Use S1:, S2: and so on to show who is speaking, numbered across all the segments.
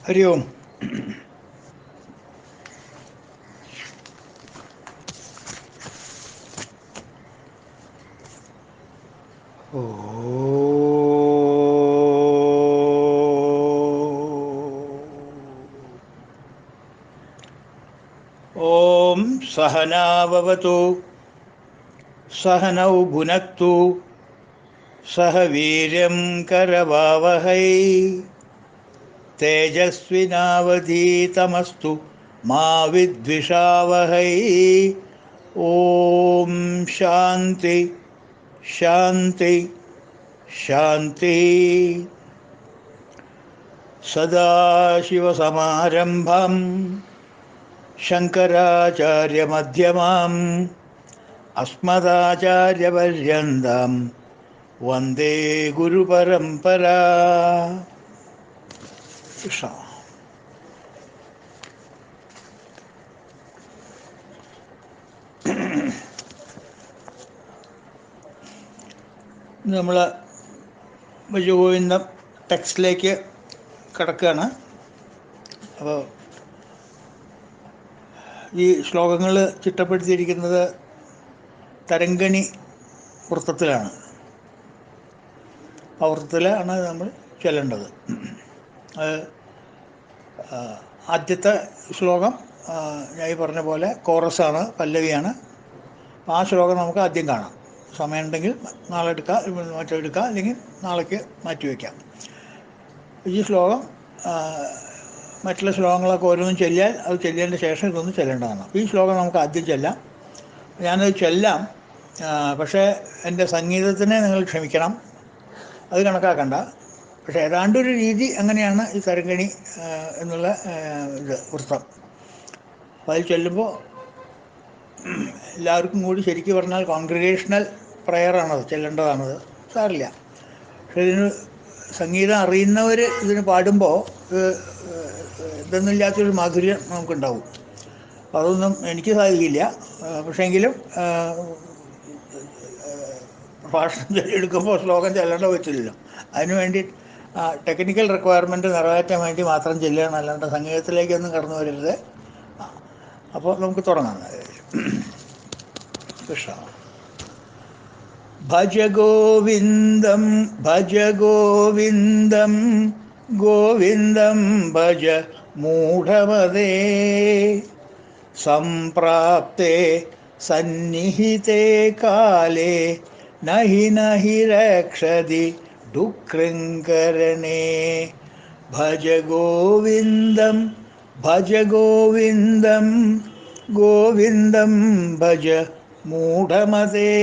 S1: हरि ओम। ओम सहनाववतु सहनौ भुनक्तु सह वीर्यं करवावहै तेजस्विनावधीतमस्तु मा विद्विषावहै। ओम शांति शांति शांति। सदाशिवसमारम्भां शङ्कराचार्यमध्यमाम् अस्मदाचार्यपर्यन्तां वन्दे गुरुपरम्परा। കൃഷ്ണ. നമ്മൾ ഭജഗോവിന്ദം ടെക്സ്റ്റിലേക്ക് കിടക്കുകയാണ്. അപ്പോൾ ഈ ശ്ലോകങ്ങൾ ചിട്ടപ്പെടുത്തിയിരിക്കുന്നത് തരംഗണി വൃത്തത്തിലാണ്. ആ വൃത്തത്തിലാണ് നമ്മൾ ചൊല്ലേണ്ടത്. അത് ആദ്യത്തെ ശ്ലോകം ഞാൻ ഈ പറഞ്ഞ പോലെ കോറസാണ്, പല്ലവിയാണ്. അപ്പോൾ ആ ശ്ലോകം നമുക്ക് ആദ്യം കാണാം. സമയമുണ്ടെങ്കിൽ നാളെ എടുക്കാം, മറ്റെടുക്കാം, അല്ലെങ്കിൽ നാളേക്ക് മാറ്റിവെക്കാം. ഈ ശ്ലോകം മറ്റുള്ള ശ്ലോകങ്ങളൊക്കെ ഓരോന്നും ചൊല്ലിയാൽ അത് ചൊല്ലിയതിൻ്റെ ശേഷം ഇതൊന്ന് ചൊല്ലേണ്ടതാണ്. അപ്പോൾ ഈ ശ്ലോകം നമുക്ക് ആദ്യം ചൊല്ലാം. ഞാനത് ചൊല്ലാം, പക്ഷേ എൻ്റെ സംഗീതത്തിനെ നിങ്ങൾ ക്ഷമിക്കണം, അത് കണക്കാക്കണ്ട. പക്ഷേ ഏതാണ്ടൊരു രീതി അങ്ങനെയാണ് ഈ തരംഗണി എന്നുള്ള ഇത് വൃത്തം. അപ്പോൾ അത് ചൊല്ലുമ്പോൾ എല്ലാവർക്കും കൂടി ശരിക്കും പറഞ്ഞാൽ കോൺഗ്രിഗേഷണൽ പ്രയറാണത്, ചെല്ലേണ്ടതാണത്. സാറില്ല. പക്ഷെ ഇതിന് സംഗീതം അറിയുന്നവർ ഇതിന് പാടുമ്പോൾ ഇതൊന്നുമില്ലാത്തൊരു മാധുര്യം നമുക്കുണ്ടാവും. അപ്പോൾ അതൊന്നും എനിക്ക് സാധിക്കില്ല. പക്ഷേങ്കിലും ഭാഷണം ചൊല്ലിയെടുക്കുമ്പോൾ ശ്ലോകം ചെല്ലേണ്ട പറ്റില്ലല്ലോ. അതിനുവേണ്ടി ടെക്നിക്കൽ റിക്വയർമെൻറ്റ് നിറവേറ്റാൻ വേണ്ടി മാത്രം ചെല്ലുകയാണ്, അല്ലാണ്ട് സംഗീതത്തിലേക്കൊന്നും കടന്നു വരരുത്. അപ്പോൾ നമുക്ക് തുടങ്ങാം. കൃഷ്ണ. ഭജ ഗോവിന്ദം ഭജ ഗോവിന്ദം ഗോവിന്ദം ഭജ മൂഢമതേ സംപ്രാപ്തേ സന്നിഹിതേ കാലേ നഹി നഹി രക്ഷതി ഡുക്രങ്കരണേ. ഭജ ഗോവിന്ദം ഭജ ഗോവിന്ദം ഗോവിന്ദം ഭജ മൂഢമതേ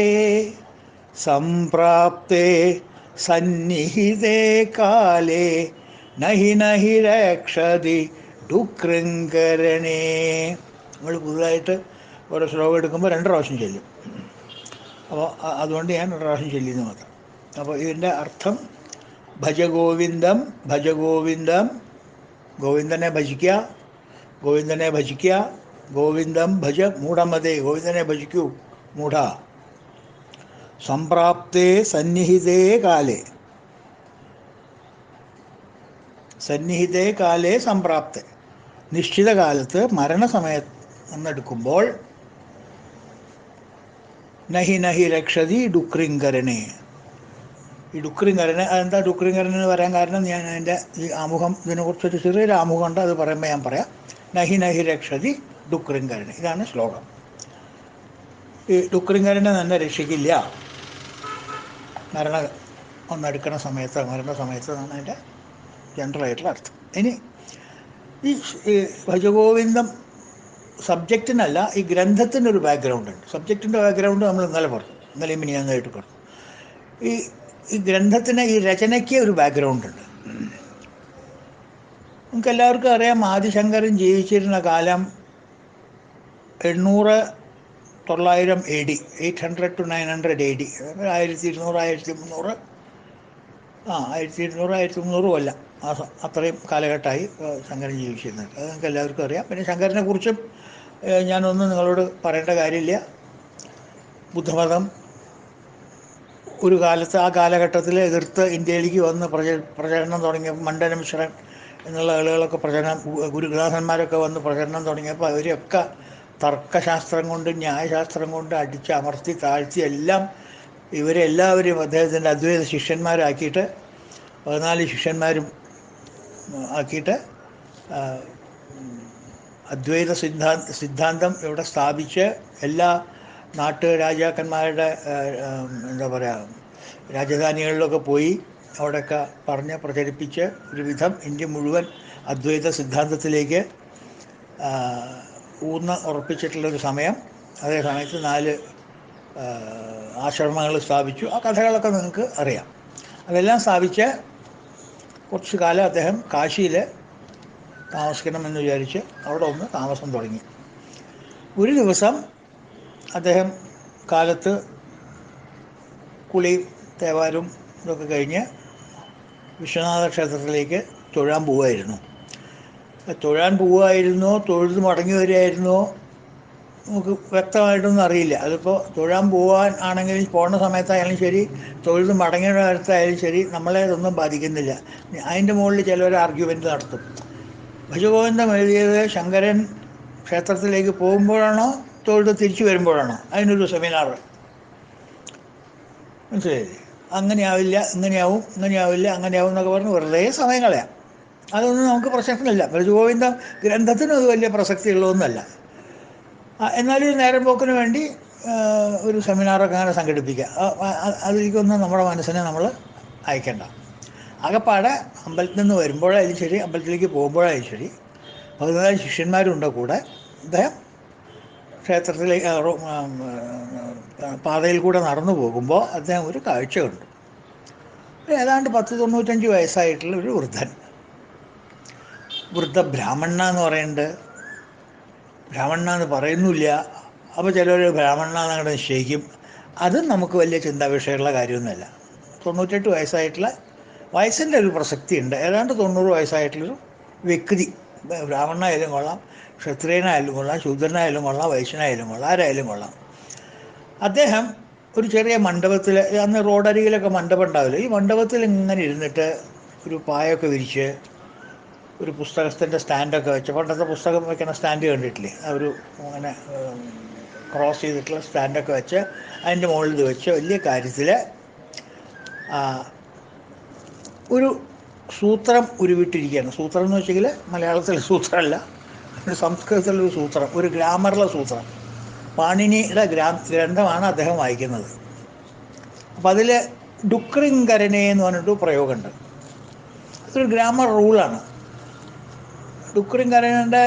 S1: സംപ്രാപ്തേ സന്നിഹിതേ കാലേ നഹി നഹി രക്ഷതി ഡുക്രങ്കരണേ. നമ്മൾ പുതുതായിട്ട് ഓരോ ശ്ലോകം എടുക്കുമ്പോൾ 2 പ്രാവശ്യം ചൊല്ലും. അപ്പോൾ അതുകൊണ്ട് ഞാൻ 2 പ്രാവശ്യം ചൊല്ലിയെന്ന് മാത്രം. അപ്പോൾ ഇതിൻ്റെ അർത്ഥം ഭജ ഗോവിന്ദം ഭജ ഗോവിന്ദം, ഗോവിന്ദനെ ഭജിക്കുക, ഗോവിന്ദനെ ഭജിക്കുക. ഗോവിന്ദം ഭജ മൂഢമതേ, ഗോവിന്ദനെ ഭജിക്കൂ മൂഢ. സംപ്രാപ്തേ സന്നിഹിതേ കാലേ, സന്നിഹിതേ കാലേ സംപ്രാപ്തേ, നിശ്ചിത കാലത്ത് മരണസമയത്ത് എന്നെടുക്കുമ്പോൾ നഹി നഹി രക്ഷതി ഡുക്രിങ്കരണേ. ഈ ഡുക്രിങ്കരനെ, അതെന്താ ഡുക്രിങ്കരനെന്ന് പറയാൻ കാരണം ഞാൻ അതിൻ്റെ ഈ ആമുഖം, ഇതിനെക്കുറിച്ചൊരു ചെറിയൊരു ആമുഖമുണ്ട്, അത് പറയുമ്പോൾ ഞാൻ പറയാം. നഹി നഹി രക്ഷതി ഡുക്രിങ്കരണേ, ഇതാണ് ശ്ലോകം. ഈ ഡുക്രിങ്കരനെ തന്നെ രക്ഷിക്കില്ല മരണം ഒന്നെടുക്കണ സമയത്ത്, മരണ സമയത്ത് എന്നാണ് അതിൻ്റെ ജനറലായിട്ടുള്ള അർത്ഥം. ഇനി ഈ ഭജഗോവിന്ദം സബ്ജക്റ്റിനല്ല, ഈ ഗ്രന്ഥത്തിനൊരു ബാക്ക്ഗ്രൗണ്ട് ഉണ്ട്. സബ്ജക്റ്റിൻ്റെ ബാക്ക്ഗ്രൗണ്ട് നമ്മൾ ഇന്നലെ പറഞ്ഞു, ഇന്നലെയും മിനിയാന്നായിട്ട് പറഞ്ഞു. ഈ ഗ്രന്ഥത്തിന്, ഈ രചനയ്ക്ക് ഒരു ബാക്ക്ഗ്രൗണ്ട് ഉണ്ട്. നമുക്കെല്ലാവർക്കും അറിയാം, ആദിശങ്കരൻ ജീവിച്ചിരുന്ന കാലം 800-900 AD, 800 to 900 AD, 1200 1300 1200 കൊല്ലം, അത്രയും കാലഘട്ടമായി ശങ്കരൻ ജീവിച്ചിരുന്നത്. അത് നമുക്ക് എല്ലാവർക്കും അറിയാം. പിന്നെ ശങ്കരനെ കുറിച്ചും ഞാനൊന്നും നിങ്ങളോട് പറയേണ്ട കാര്യമില്ല. ബുദ്ധമതം ഒരു കാലത്ത്, ആ കാലഘട്ടത്തിൽ എതിർത്ത് ഇന്ത്യയിലേക്ക് വന്ന് പ്രചരണം തുടങ്ങിയ മണ്ഡന മിശ്രൻ എന്നുള്ള ആളുകളൊക്കെ പ്രചരണം, ഗുരുനാഥന്മാരൊക്കെ വന്ന് പ്രചരണം തുടങ്ങിയപ്പോൾ അവരെയൊക്കെ തർക്കശാസ്ത്രം കൊണ്ട് ന്യായശാസ്ത്രം കൊണ്ട് അടിച്ച് അമർത്തി താഴ്ത്തി എല്ലാം ഇവരെല്ലാവരും അദ്ദേഹത്തിൻ്റെ അദ്വൈത ശിഷ്യന്മാരാക്കിയിട്ട് 14 ശിഷ്യന്മാരും ആക്കിയിട്ട് അദ്വൈത സിദ്ധാന്തം ഇവിടെ സ്ഥാപിച്ച് എല്ലാ രാജാക്കന്മാരുടെ എന്താ പറയുക രാജധാനികളിലൊക്കെ പോയി അവിടെയൊക്കെ പറഞ്ഞ് പ്രചരിപ്പിച്ച് ഒരുവിധം ഇന്ത്യ മുഴുവൻ അദ്വൈത സിദ്ധാന്തത്തിലേക്ക് ഉറപ്പിച്ചിട്ടുള്ളൊരു സമയം. അതേ സമയത്ത് 4 ആശ്രമങ്ങൾ സ്ഥാപിച്ചു. ആ കഥകളൊക്കെ നിങ്ങൾക്ക് അറിയാം. അതെല്ലാം സ്ഥാപിച്ച് കുറച്ച് കാലം അദ്ദേഹം കാശിയിൽ താമസിക്കണമെന്ന് വിചാരിച്ച് അവിടെ ഒന്ന് താമസം തുടങ്ങി. ഒരു ദിവസം അദ്ദേഹം കാലത്ത് കുളിയും തേവാരും ഇതൊക്കെ കഴിഞ്ഞ് വിശ്വനാഥ ക്ഷേത്രത്തിലേക്ക് തൊഴാൻ പോവുമായിരുന്നു. തൊഴുത് മടങ്ങി വരികയായിരുന്നോ നമുക്ക് വ്യക്തമായിട്ടൊന്നും അറിയില്ല. അതിപ്പോൾ തൊഴാൻ പോകാൻ ആണെങ്കിലും പോകുന്ന സമയത്തായാലും ശരി, തൊഴുത് മടങ്ങിയ കാലത്തായാലും ശരി, നമ്മളെ ഇതൊന്നും ബാധിക്കുന്നില്ല. അതിൻ്റെ മുകളിൽ ചിലർ ആർഗ്യുമെൻ്റ് നടത്തും. ഭജഗോവിന്ദം എഴുതിയത് ശങ്കരൻ ക്ഷേത്രത്തിലേക്ക് പോകുമ്പോഴാണോ തൊഴുത് തിരിച്ചു വരുമ്പോഴാണോ? അതിനൊരു സെമിനാർ. മനസ്സിലായില്ലേ? അങ്ങനെയാവില്ല, ഇങ്ങനെയാവില്ല എന്നൊക്കെ പറഞ്ഞ് വെറുതെ സമയം കളയാം. അതൊന്നും നമുക്ക് പ്രസക്തിയില്ല. ഭജഗോവിന്ദം ഗ്രന്ഥത്തിനും അത് വലിയ പ്രസക്തിയുള്ളതൊന്നുമല്ല. എന്നാലും നേരം പോക്കിന് വേണ്ടി ഒരു സെമിനാറൊക്കെ അങ്ങനെ സംഘടിപ്പിക്കുക. അതിലേക്കൊന്നും നമ്മുടെ മനസ്സിനെ നമ്മൾ അയക്കേണ്ട. ആകെപ്പാടെ അമ്പലത്തിൽ നിന്ന് വരുമ്പോഴായാലും ശരി, അമ്പലത്തിലേക്ക് പോകുമ്പോഴായാലും ശരി, 14 ശിഷ്യന്മാരുണ്ട് കൂടെ. അദ്ദേഹം ക്ഷേത്രത്തിലേക്ക് പാതയിൽ കൂടെ നടന്നു പോകുമ്പോൾ അദ്ദേഹം ഒരു കാഴ്ച കണ്ടു. ഏതാണ്ട് 10-95 വയസ്സായിട്ടുള്ള ഒരു വൃദ്ധ ബ്രാഹ്മണ എന്ന് പറയുന്നുണ്ട്. ബ്രാഹ്മണ എന്ന് പറയുന്നില്ല. അപ്പോൾ ചിലർ ബ്രാഹ്മണ എന്നങ്ങോട്ട് നിശ്ചയിക്കും. അതും നമുക്ക് വലിയ ചിന്താ വിഷയമുള്ള കാര്യമൊന്നുമല്ല. 98 വയസ്സായിട്ടുള്ള വയസ്സിൻ്റെ ഒരു പ്രസക്തിയുണ്ട്. ഏതാണ്ട് 90 വയസ്സായിട്ടുള്ളൊരു വ്യക്തി, ബ്രാഹ്മണനായാലും കൊള്ളാം, ക്ഷത്രിയനായാലും കൊള്ളാം, ശൂദ്രനായാലും കൊള്ളാം, വൈശ്യനായാലും കൊള്ളാം, ആരായാലും കൊള്ളാം. അദ്ദേഹം ഒരു ചെറിയ മണ്ഡപത്തിൽ, അന്ന് റോഡരികിലൊക്കെ മണ്ഡപം ഉണ്ടാവില്ല, ഈ മണ്ഡപത്തിൽ ഇങ്ങനെ ഇരുന്നിട്ട് ഒരു പായൊക്കെ വിരിച്ച് ഒരു പുസ്തകത്തിൻ്റെ സ്റ്റാൻഡൊക്കെ വെച്ച്, പണ്ടത്തെ പുസ്തകം വയ്ക്കുന്ന സ്റ്റാൻഡ് കണ്ടിട്ടില്ലേ, ഒരു അങ്ങനെ ക്രോസ് ചെയ്തിട്ടുള്ള സ്റ്റാൻഡൊക്കെ വെച്ച് അതിൻ്റെ മുകളിൽ ഇത് വെച്ച് വലിയ കാര്യത്തിൽ ഒരു സൂത്രം ഉരുവിട്ടിരിക്കുകയാണ്. സൂത്രം എന്ന് വെച്ചെങ്കിൽ മലയാളത്തിലെ സൂത്രമല്ല, ഒരു സംസ്കൃതത്തിലൊരു സൂത്രം, ഒരു ഗ്രാമറിലെ സൂത്രം. പാണിനിയുടെ ഗ്രന്ഥമാണ് അദ്ദേഹം വായിക്കുന്നത്. അപ്പം അതിൽ ഡുക്രിങ്കരനെ എന്ന് പറഞ്ഞിട്ട് പ്രയോഗമുണ്ട്. അതൊരു ഗ്രാമർ റൂളാണ്. ഡുക്രിങ്കരൻ്റെ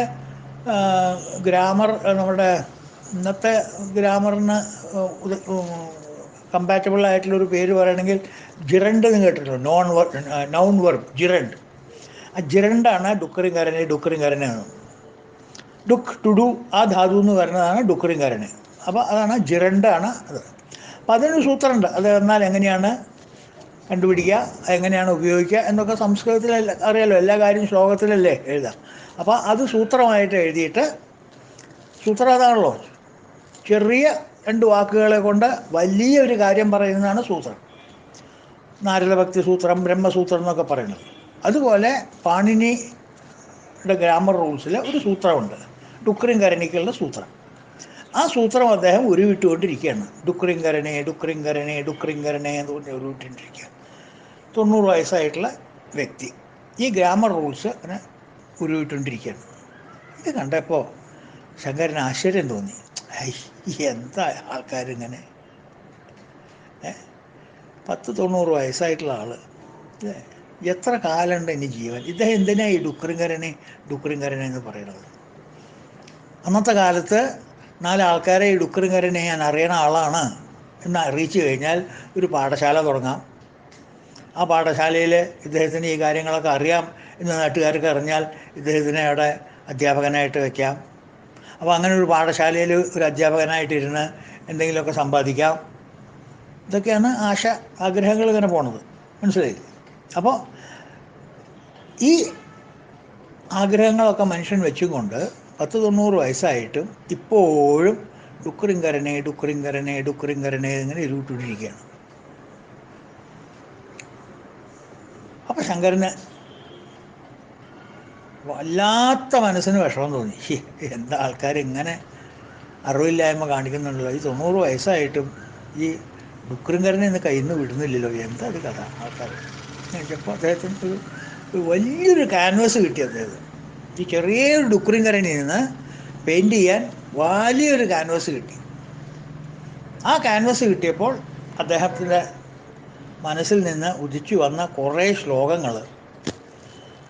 S1: ഗ്രാമർ നമ്മുടെ ഇന്നത്തെ ഗ്രാമറിന് കമ്പാറ്റബിൾ ആയിട്ടുള്ളൊരു പേര് പറയുകയാണെങ്കിൽ ജിറണ്ട് എന്ന് കേട്ടിട്ടുണ്ട്. Noun verb gerund. ആ ജിറണ്ടാണ് ഡുക്രിങ്കരനെ. ഡുക്ക് ടു ഡു, ആ ധാതു എന്ന് പറയുന്നതാണ് ഡുക്രിങ്കരനെ. അപ്പോൾ അതാണ് ജിറണ്ടാണ് അത്. അപ്പോൾ അതിനൊരു സൂത്രമുണ്ട്. അത് എന്നാൽ എങ്ങനെയാണ് കണ്ടുപിടിക്കുക, എങ്ങനെയാണ് ഉപയോഗിക്കുക എന്നൊക്കെ സംസ്കൃതത്തിൽ അറിയാലോ. എല്ലാ കാര്യവും ശ്ലോകത്തിലല്ലേ എഴുതാം. അപ്പോൾ അത് സൂത്രമായിട്ട് എഴുതിയിട്ട്, സൂത്രം അതാണല്ലോ, ചെറിയ 2 വാക്കുകളെ കൊണ്ട് വലിയൊരു കാര്യം പറയുന്നതാണ് സൂത്രം. നാരദഭക്തി സൂത്രം, ബ്രഹ്മസൂത്രം എന്നൊക്കെ പറയുന്നത്. അതുപോലെ പാണിനിയുടെ ഗ്രാമർ റൂൾസിൽ ഒരു സൂത്രമുണ്ട്, ഡുക്രിങ്കരണിക്കുള്ള സൂത്രം. ആ സൂത്രം അദ്ദേഹം ഉരുവിട്ടുകൊണ്ടിരിക്കുകയാണ്. ഡുക്രിങ്കരനെ എന്ന് പറഞ്ഞ് ഉരുവിട്ടുകൊണ്ടിരിക്കുകയാണ്. 90 വയസ്സായിട്ടുള്ള വ്യക്തി ഈ ഗ്രാമർ റൂൾസ് അങ്ങനെ ഉരുവിട്ടുകൊണ്ടിരിക്കുകയാണ്. ഇത് കണ്ടപ്പോൾ ശങ്കരന് ആശ്ചര്യം തോന്നി. എന്താ ആൾക്കാരിങ്ങനെ, 10-90 വയസ്സായിട്ടുള്ള ആൾ, എത്ര കാലമുണ്ട് ഇനി ജീവൻ? ഇദ്ദേഹം എന്തിനാണ് ഈ ഡുക്രിങ്കരനെ എന്ന് പറയുന്നത്? അന്നത്തെ കാലത്ത് 4 ആൾക്കാരെ ഈ ഡുക്രിങ്കരനെ ഞാൻ അറിയണ ആളാണ് എന്ന് അറിയിച്ചു കഴിഞ്ഞാൽ ഒരു പാഠശാല തുടങ്ങാം. ആ പാഠശാലയിൽ ഇദ്ദേഹത്തിന് ഈ കാര്യങ്ങളൊക്കെ അറിയാം എന്ന് നാട്ടുകാർക്ക് അറിഞ്ഞാൽ ഇദ്ദേഹത്തിനെ അവിടെ അധ്യാപകനായിട്ട് വയ്ക്കാം. അപ്പോൾ അങ്ങനെ ഒരു പാഠശാലയിൽ ഒരു അധ്യാപകനായിട്ടിരുന്ന് എന്തെങ്കിലുമൊക്കെ സമ്പാദിക്കാം. ഇതൊക്കെയാണ് ആഗ്രഹങ്ങൾ ഇങ്ങനെ പോണത്. മനസ്സിലായില്ലേ? അപ്പോൾ ഈ ആഗ്രഹങ്ങളൊക്കെ മനുഷ്യൻ വെച്ചുകൊണ്ട് 10-90 വയസ്സായിട്ടും ഇപ്പോഴും ഡുക്രിങ്കരനെ ഇങ്ങനെ ഇരുവിട്ടിരിക്കുകയാണ്. അപ്പോൾ ശങ്കരന് വല്ലാത്ത മനസ്സിന് വിഷമം തോന്നി. എന്താ ആൾക്കാർ ഇങ്ങനെ അറിവില്ലായ്മ കാണിക്കുന്നുണ്ടല്ലോ, ഈ 90 വയസ്സായിട്ടും ഈ ഡുക്രിങ്കരനെ ഇന്ന് കയ്യിൽ നിന്ന് വിടുന്നില്ലല്ലോ, എന്താ ഒരു കഥ ആൾക്കാർ ചോദിച്ചപ്പോൾ അദ്ദേഹത്തിന് ഒരു വലിയൊരു ക്യാൻവാസ് കിട്ടി അദ്ദേഹത്തിന്. ഈ ചെറിയൊരു ഡുക്രിങ്കരനിൽ നിന്ന് പെയിൻറ്റ് ചെയ്യാൻ വലിയൊരു ക്യാൻവാസ് കിട്ടി. ആ ക്യാൻവാസ് കിട്ടിയപ്പോൾ അദ്ദേഹത്തിൻ്റെ മനസ്സിൽ നിന്ന് ഉദിച്ചു വന്ന കുറേ ശ്ലോകങ്ങൾ,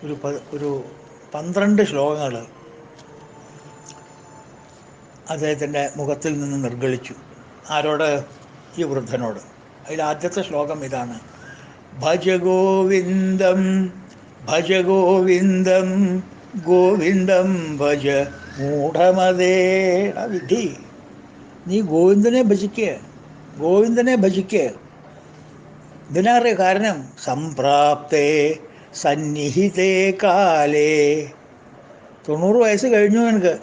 S1: ഒരു 12 ശ്ലോകങ്ങൾ അദ്ദേഹത്തിൻ്റെ മുഖത്തിൽ നിന്ന് നിർഗളിച്ചു. ആരോട്? ഈ വൃദ്ധനോട്. അതിൽ ആദ്യത്തെ ശ്ലോകം ഇതാണ്: ഭജ ഗോവിന്ദം ഭജ ഗോവിന്ദം ഗോവിന്ദം ഭജ മൂഢമതേ. വിധി, നീ ഗോവിന്ദനെ ഭജിക്കുക, ഗോവിന്ദനെ ഭജിക്കുക. ഇതിനറിയ കാരണം? സംപ്രാപ്തേ സന്നിഹിതേ കാലേ. 90 വയസ്സ് കഴിഞ്ഞു, എനിക്ക്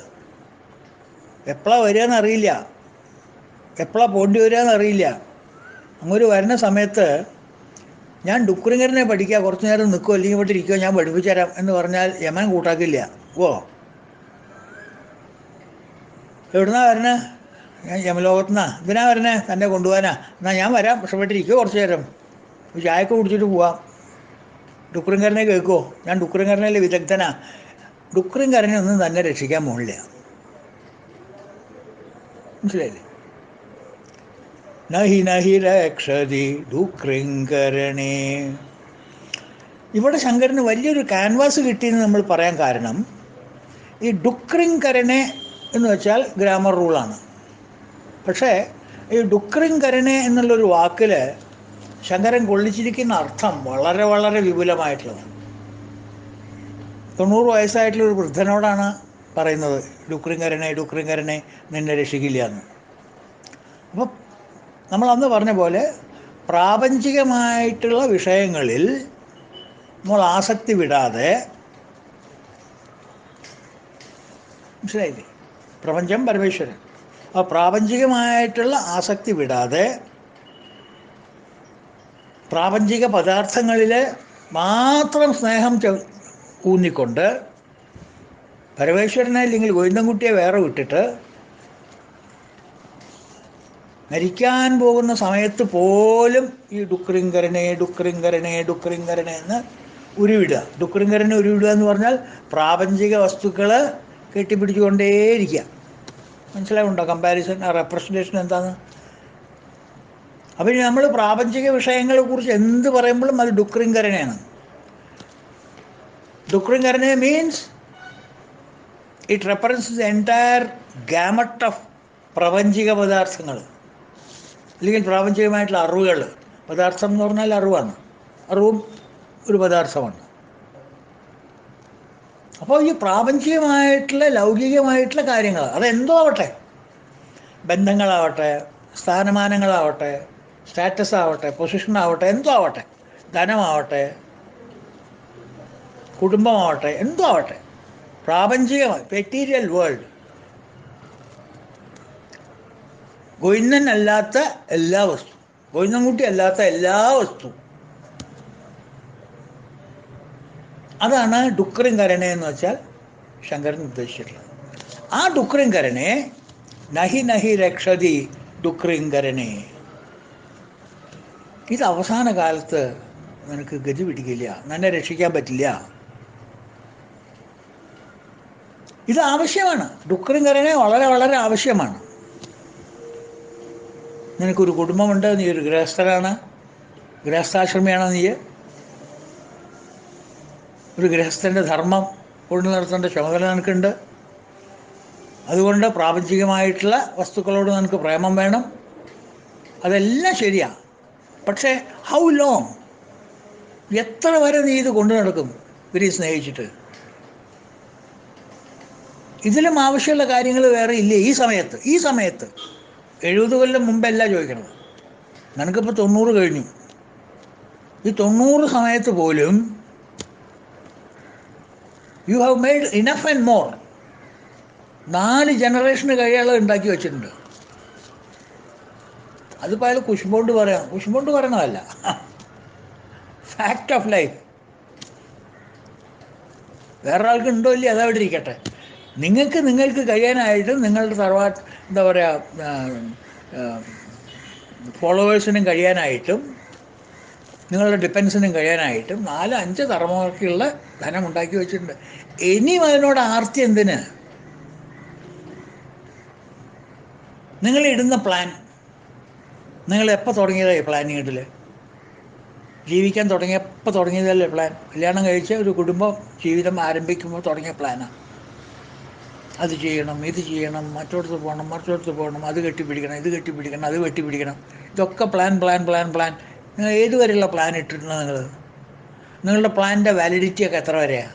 S1: എപ്പോഴാണ് വരികയെന്നറിയില്ല, എപ്പോഴാണ് പോണ്ടി വരികയെന്നറിയില്ല. അങ്ങൊരു വരുന്ന സമയത്ത് ഞാൻ ഡുക്രിങ്കരനെ പഠിക്കുക, കുറച്ച് നേരം നിൽക്കുമോ അല്ലെങ്കിൽ ഇവിടെ ഇരിക്കുമോ, ഞാൻ പഠിപ്പിച്ചു തരാം എന്ന് പറഞ്ഞാൽ യമൻ കൂട്ടാക്കില്ല. ഓ, എവിടുന്നാ വരണേ? ഞാൻ യമലോകത്തുനിന്നാ. ഇതിനാ വരണേ? തന്നെ കൊണ്ടുപോകാനാ? എന്നാൽ ഞാൻ വരാം, പക്ഷെ ഇവിടെ ഇരിക്കുമോ കുറച്ച് നേരം, ചായക്ക് കുടിച്ചിട്ട് പോവാം. ഡുക്രിങ്കരനെ കേൾക്കുമോ? ഞാൻ ഡുക്രിങ്കരനല്ലേ വിദഗ്ധനാ. ഡുക്രിങ്കരനെ ഒന്നും തന്നെ രക്ഷിക്കാൻ പോണില്ല. മനസ്സിലായില്ലേ? നഹി നഹി രക്ഷതി ഡുക്രിങ്കരണേ. ഇവിടെ ശങ്കരന് വലിയൊരു ക്യാൻവാസ് കിട്ടിയെന്ന് നമ്മൾ പറയാൻ കാരണം, ഈ ഡുക്രിങ്കരണേ എന്ന് വെച്ചാൽ ഗ്രാമർ റൂളാണ്. പക്ഷേ ഈ ഡുക്രിങ്കരണേ എന്നുള്ളൊരു വാക്കിൽ ശങ്കരൻ കൊള്ളിച്ചിരിക്കുന്ന അർത്ഥം വളരെ വളരെ വിപുലമായിട്ടുള്ളതാണ്. 90 വയസ്സായിട്ടുള്ളൊരു വൃദ്ധനോടാണ് പറയുന്നത്, ഡുക്രിങ്കരണേ ഡുക്രിങ്കരണേ നിന്നെ രക്ഷിക്കില്ല എന്ന്. അപ്പോൾ നമ്മൾ അന്ന് പറഞ്ഞ പോലെ പ്രാപഞ്ചികമായിട്ടുള്ള വിഷയങ്ങളിൽ നമ്മൾ ആസക്തി വിടാതെ, മനസ്സിലായില്ലേ? പ്രപഞ്ചം പരമേശ്വരൻ. ആ പ്രാപഞ്ചികമായിട്ടുള്ള ആസക്തി വിടാതെ പ്രാപഞ്ചിക പദാർത്ഥങ്ങളിൽ മാത്രം സ്നേഹം ഊന്നിക്കൊണ്ട് പരമേശ്വരനെ അല്ലെങ്കിൽ ഗോവിന്ദൻകുട്ടിയെ വേറെ വിട്ടിട്ട് മരിക്കാൻ പോകുന്ന സമയത്ത് പോലും ഈ ഡുക്രിങ്കരനെ ഡുക്രിങ്കരനെ ഡുക്രിങ്കരനെ എന്ന് ഉരുവിടുക. ഡുക്രിങ്കരനെ ഉരുവിടുക എന്ന് പറഞ്ഞാൽ പ്രാപഞ്ചിക വസ്തുക്കൾ കെട്ടിപ്പിടിച്ചുകൊണ്ടേയിരിക്കുക. മനസ്സിലാവുണ്ടോ കമ്പാരിസൺ, ആ റെപ്രസെൻറ്റേഷൻ എന്താണെന്ന്? അപ്പം ഇനി നമ്മൾ പ്രാപഞ്ചിക വിഷയങ്ങളെ കുറിച്ച് എന്ത് പറയുമ്പോഴും അത് ഡുക്രിങ്കരനെയാണ്. ഡുക്രിങ്കരനെ means it represents the entire gamut of പ്രപഞ്ചിക പദാർത്ഥങ്ങൾ അല്ലെങ്കിൽ പ്രാപഞ്ചികമായിട്ടുള്ള അറിവുകൾ. പദാർത്ഥം എന്ന് പറഞ്ഞാൽ അറിവാണ്, അറിവും ഒരു പദാർത്ഥമാണ്. അപ്പോൾ ഈ പ്രാപഞ്ചികമായിട്ടുള്ള ലൗകികമായിട്ടുള്ള കാര്യങ്ങൾ അതെന്തോ ആവട്ടെ, ബന്ധങ്ങളാവട്ടെ, സ്ഥാനമാനങ്ങളാവട്ടെ, സ്റ്റാറ്റസ് ആവട്ടെ, പൊസിഷനാവട്ടെ, എന്തോ ആവട്ടെ, ധനമാവട്ടെ, കുടുംബമാവട്ടെ, എന്തോ ആവട്ടെ, പ്രാപഞ്ചികമായി മെറ്റീരിയൽ വേൾഡ്, ഗോവിന്ദൻ അല്ലാത്ത എല്ലാ വസ്തു, ഗോവിന്ദൻകുട്ടി അല്ലാത്ത എല്ലാ വസ്തു, അതാണ് ഡുക്രിങ്കരണേ എന്ന് വെച്ചാൽ ശങ്കരൻ ഉദ്ദേശിച്ചിട്ടുള്ളത്. ആ ഡുക്രിങ്കരണേ നഹി നഹി രക്ഷതി ഡുക്രിങ്കരണേ. ഇത് അവസാന കാലത്ത് നിനക്ക് ഗതി പിടിക്കില്ല, നിന്നെ രക്ഷിക്കാൻ പറ്റില്ല. ഇത് ആവശ്യമാണ്. ഡുക്രിങ്കരണേ വളരെ വളരെ ആവശ്യമാണ്. നിനക്കൊരു കുടുംബമുണ്ട്, നീ ഒരു ഗൃഹസ്ഥനാണ്, ഗൃഹസ്ഥാശ്രമിയാണ് നീ. ഒരു ഗൃഹസ്ഥൻ്റെ ധർമ്മം കൊണ്ടു നടത്തേണ്ട ചുമതല നിനക്കുണ്ട്. അതുകൊണ്ട് പ്രാപഞ്ചികമായിട്ടുള്ള വസ്തുക്കളോട് നിനക്ക് പ്രേമം വേണം. അതെല്ലാം ശരിയാണ്. പക്ഷേ ഹൗ ലോങ്, എത്ര വരെ നീ ഇത് കൊണ്ടു നടക്കും ഇവരെ സ്നേഹിച്ചിട്ട്? ഇതിലും ആവശ്യമുള്ള കാര്യങ്ങൾ വേറെ ഇല്ലേ ഈ സമയത്ത്? ഈ സമയത്ത് 70 കൊല്ലം മുമ്പല്ല ചോദിക്കണത്. നിനക്കിപ്പോൾ 90 കഴിഞ്ഞു. ഈ 90 സമയത്ത് പോലും you have made enough and more. 4 ജനറേഷന് കഴിയാനുള്ളത് ഉണ്ടാക്കി വെച്ചിട്ടുണ്ട്. അതിപ്പോൾ അയാൾ കുശുമ്പോണ്ട് പറയാം, കുശുമ്പോണ്ട് പറയണതല്ല, ഫാക്റ്റ് ഓഫ് ലൈഫ്. വേറൊരാൾക്ക് ഉണ്ടോ ഇല്ലേ അതവിടെ ഇരിക്കട്ടെ. നിങ്ങൾക്ക് കഴിയാനായിട്ടും നിങ്ങളുടെ എന്താ പറയുക, ഫോളോവേഴ്സിനും കഴിയാനായിട്ടും നിങ്ങളുടെ ഡിഫൻസിനും കഴിയാനായിട്ടും 4-5 തലമുറയ്ക്കുള്ള ധനം ഉണ്ടാക്കി വെച്ചിട്ടുണ്ട്. ഇനിയും അതിനോട് ആർത്തി എന്തിന്? നിങ്ങളിടുന്ന പ്ലാൻ, നിങ്ങൾ എപ്പോൾ തുടങ്ങിയതായി പ്ലാനിങ്ങിൽ? ജീവിക്കാൻ തുടങ്ങിയപ്പോൾ തുടങ്ങിയതല്ലേ പ്ലാൻ? കല്യാണം കഴിച്ച് ഒരു കുടുംബം ജീവിതം ആരംഭിക്കുമ്പോൾ തുടങ്ങിയ പ്ലാനാണ്. അത് ചെയ്യണം, ഇത് ചെയ്യണം, മറ്റോടത്ത് പോകണം, മറ്റോടത്ത് പോകണം, അത് കെട്ടിപ്പിടിക്കണം, ഇത് കെട്ടിപ്പിടിക്കണം, അത് വെട്ടിപ്പിടിക്കണം, ഇതൊക്കെ പ്ലാൻ പ്ലാൻ പ്ലാൻ പ്ലാൻ. നിങ്ങൾ ഏതുവരെയുള്ള പ്ലാൻ ഇട്ടിട്ടുണ്ട്? നിങ്ങളുടെ പ്ലാനിൻ്റെ വാലിഡിറ്റിയൊക്കെ എത്ര വരെയാണ്?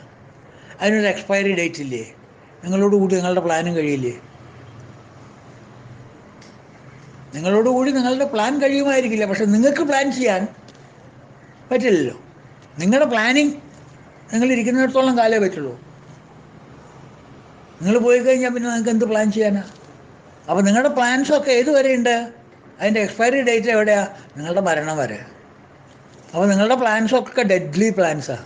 S1: അതിനൊരു എക്സ്പയറി ഡേറ്റ് ഇല്ലേ? നിങ്ങളോടുകൂടി നിങ്ങളുടെ പ്ലാനും കഴിയില്ലേ? നിങ്ങളോടുകൂടി നിങ്ങളുടെ പ്ലാൻ കഴിയുമായിരിക്കില്ല, പക്ഷെ നിങ്ങൾക്ക് പ്ലാൻ ചെയ്യാൻ പറ്റില്ലല്ലോ. നിങ്ങളുടെ പ്ലാനിങ് നിങ്ങളിരിക്കുന്നിടത്തോളം കാലമേ പറ്റുള്ളൂ. നിങ്ങൾ പോയി കഴിഞ്ഞാൽ പിന്നെ നിങ്ങൾക്ക് എന്ത് പ്ലാൻ ചെയ്യാനാണ്? അപ്പോൾ നിങ്ങളുടെ പ്ലാൻസൊക്കെ ഏതുവരെയുണ്ട്? അതിൻ്റെ എക്സ്പയറി ഡേറ്റ് എവിടെയാണ്? നിങ്ങളുടെ മരണം വരെ. അപ്പോൾ നിങ്ങളുടെ പ്ലാൻസൊക്കെ ഡെഡ്ലി പ്ലാൻസാണ്.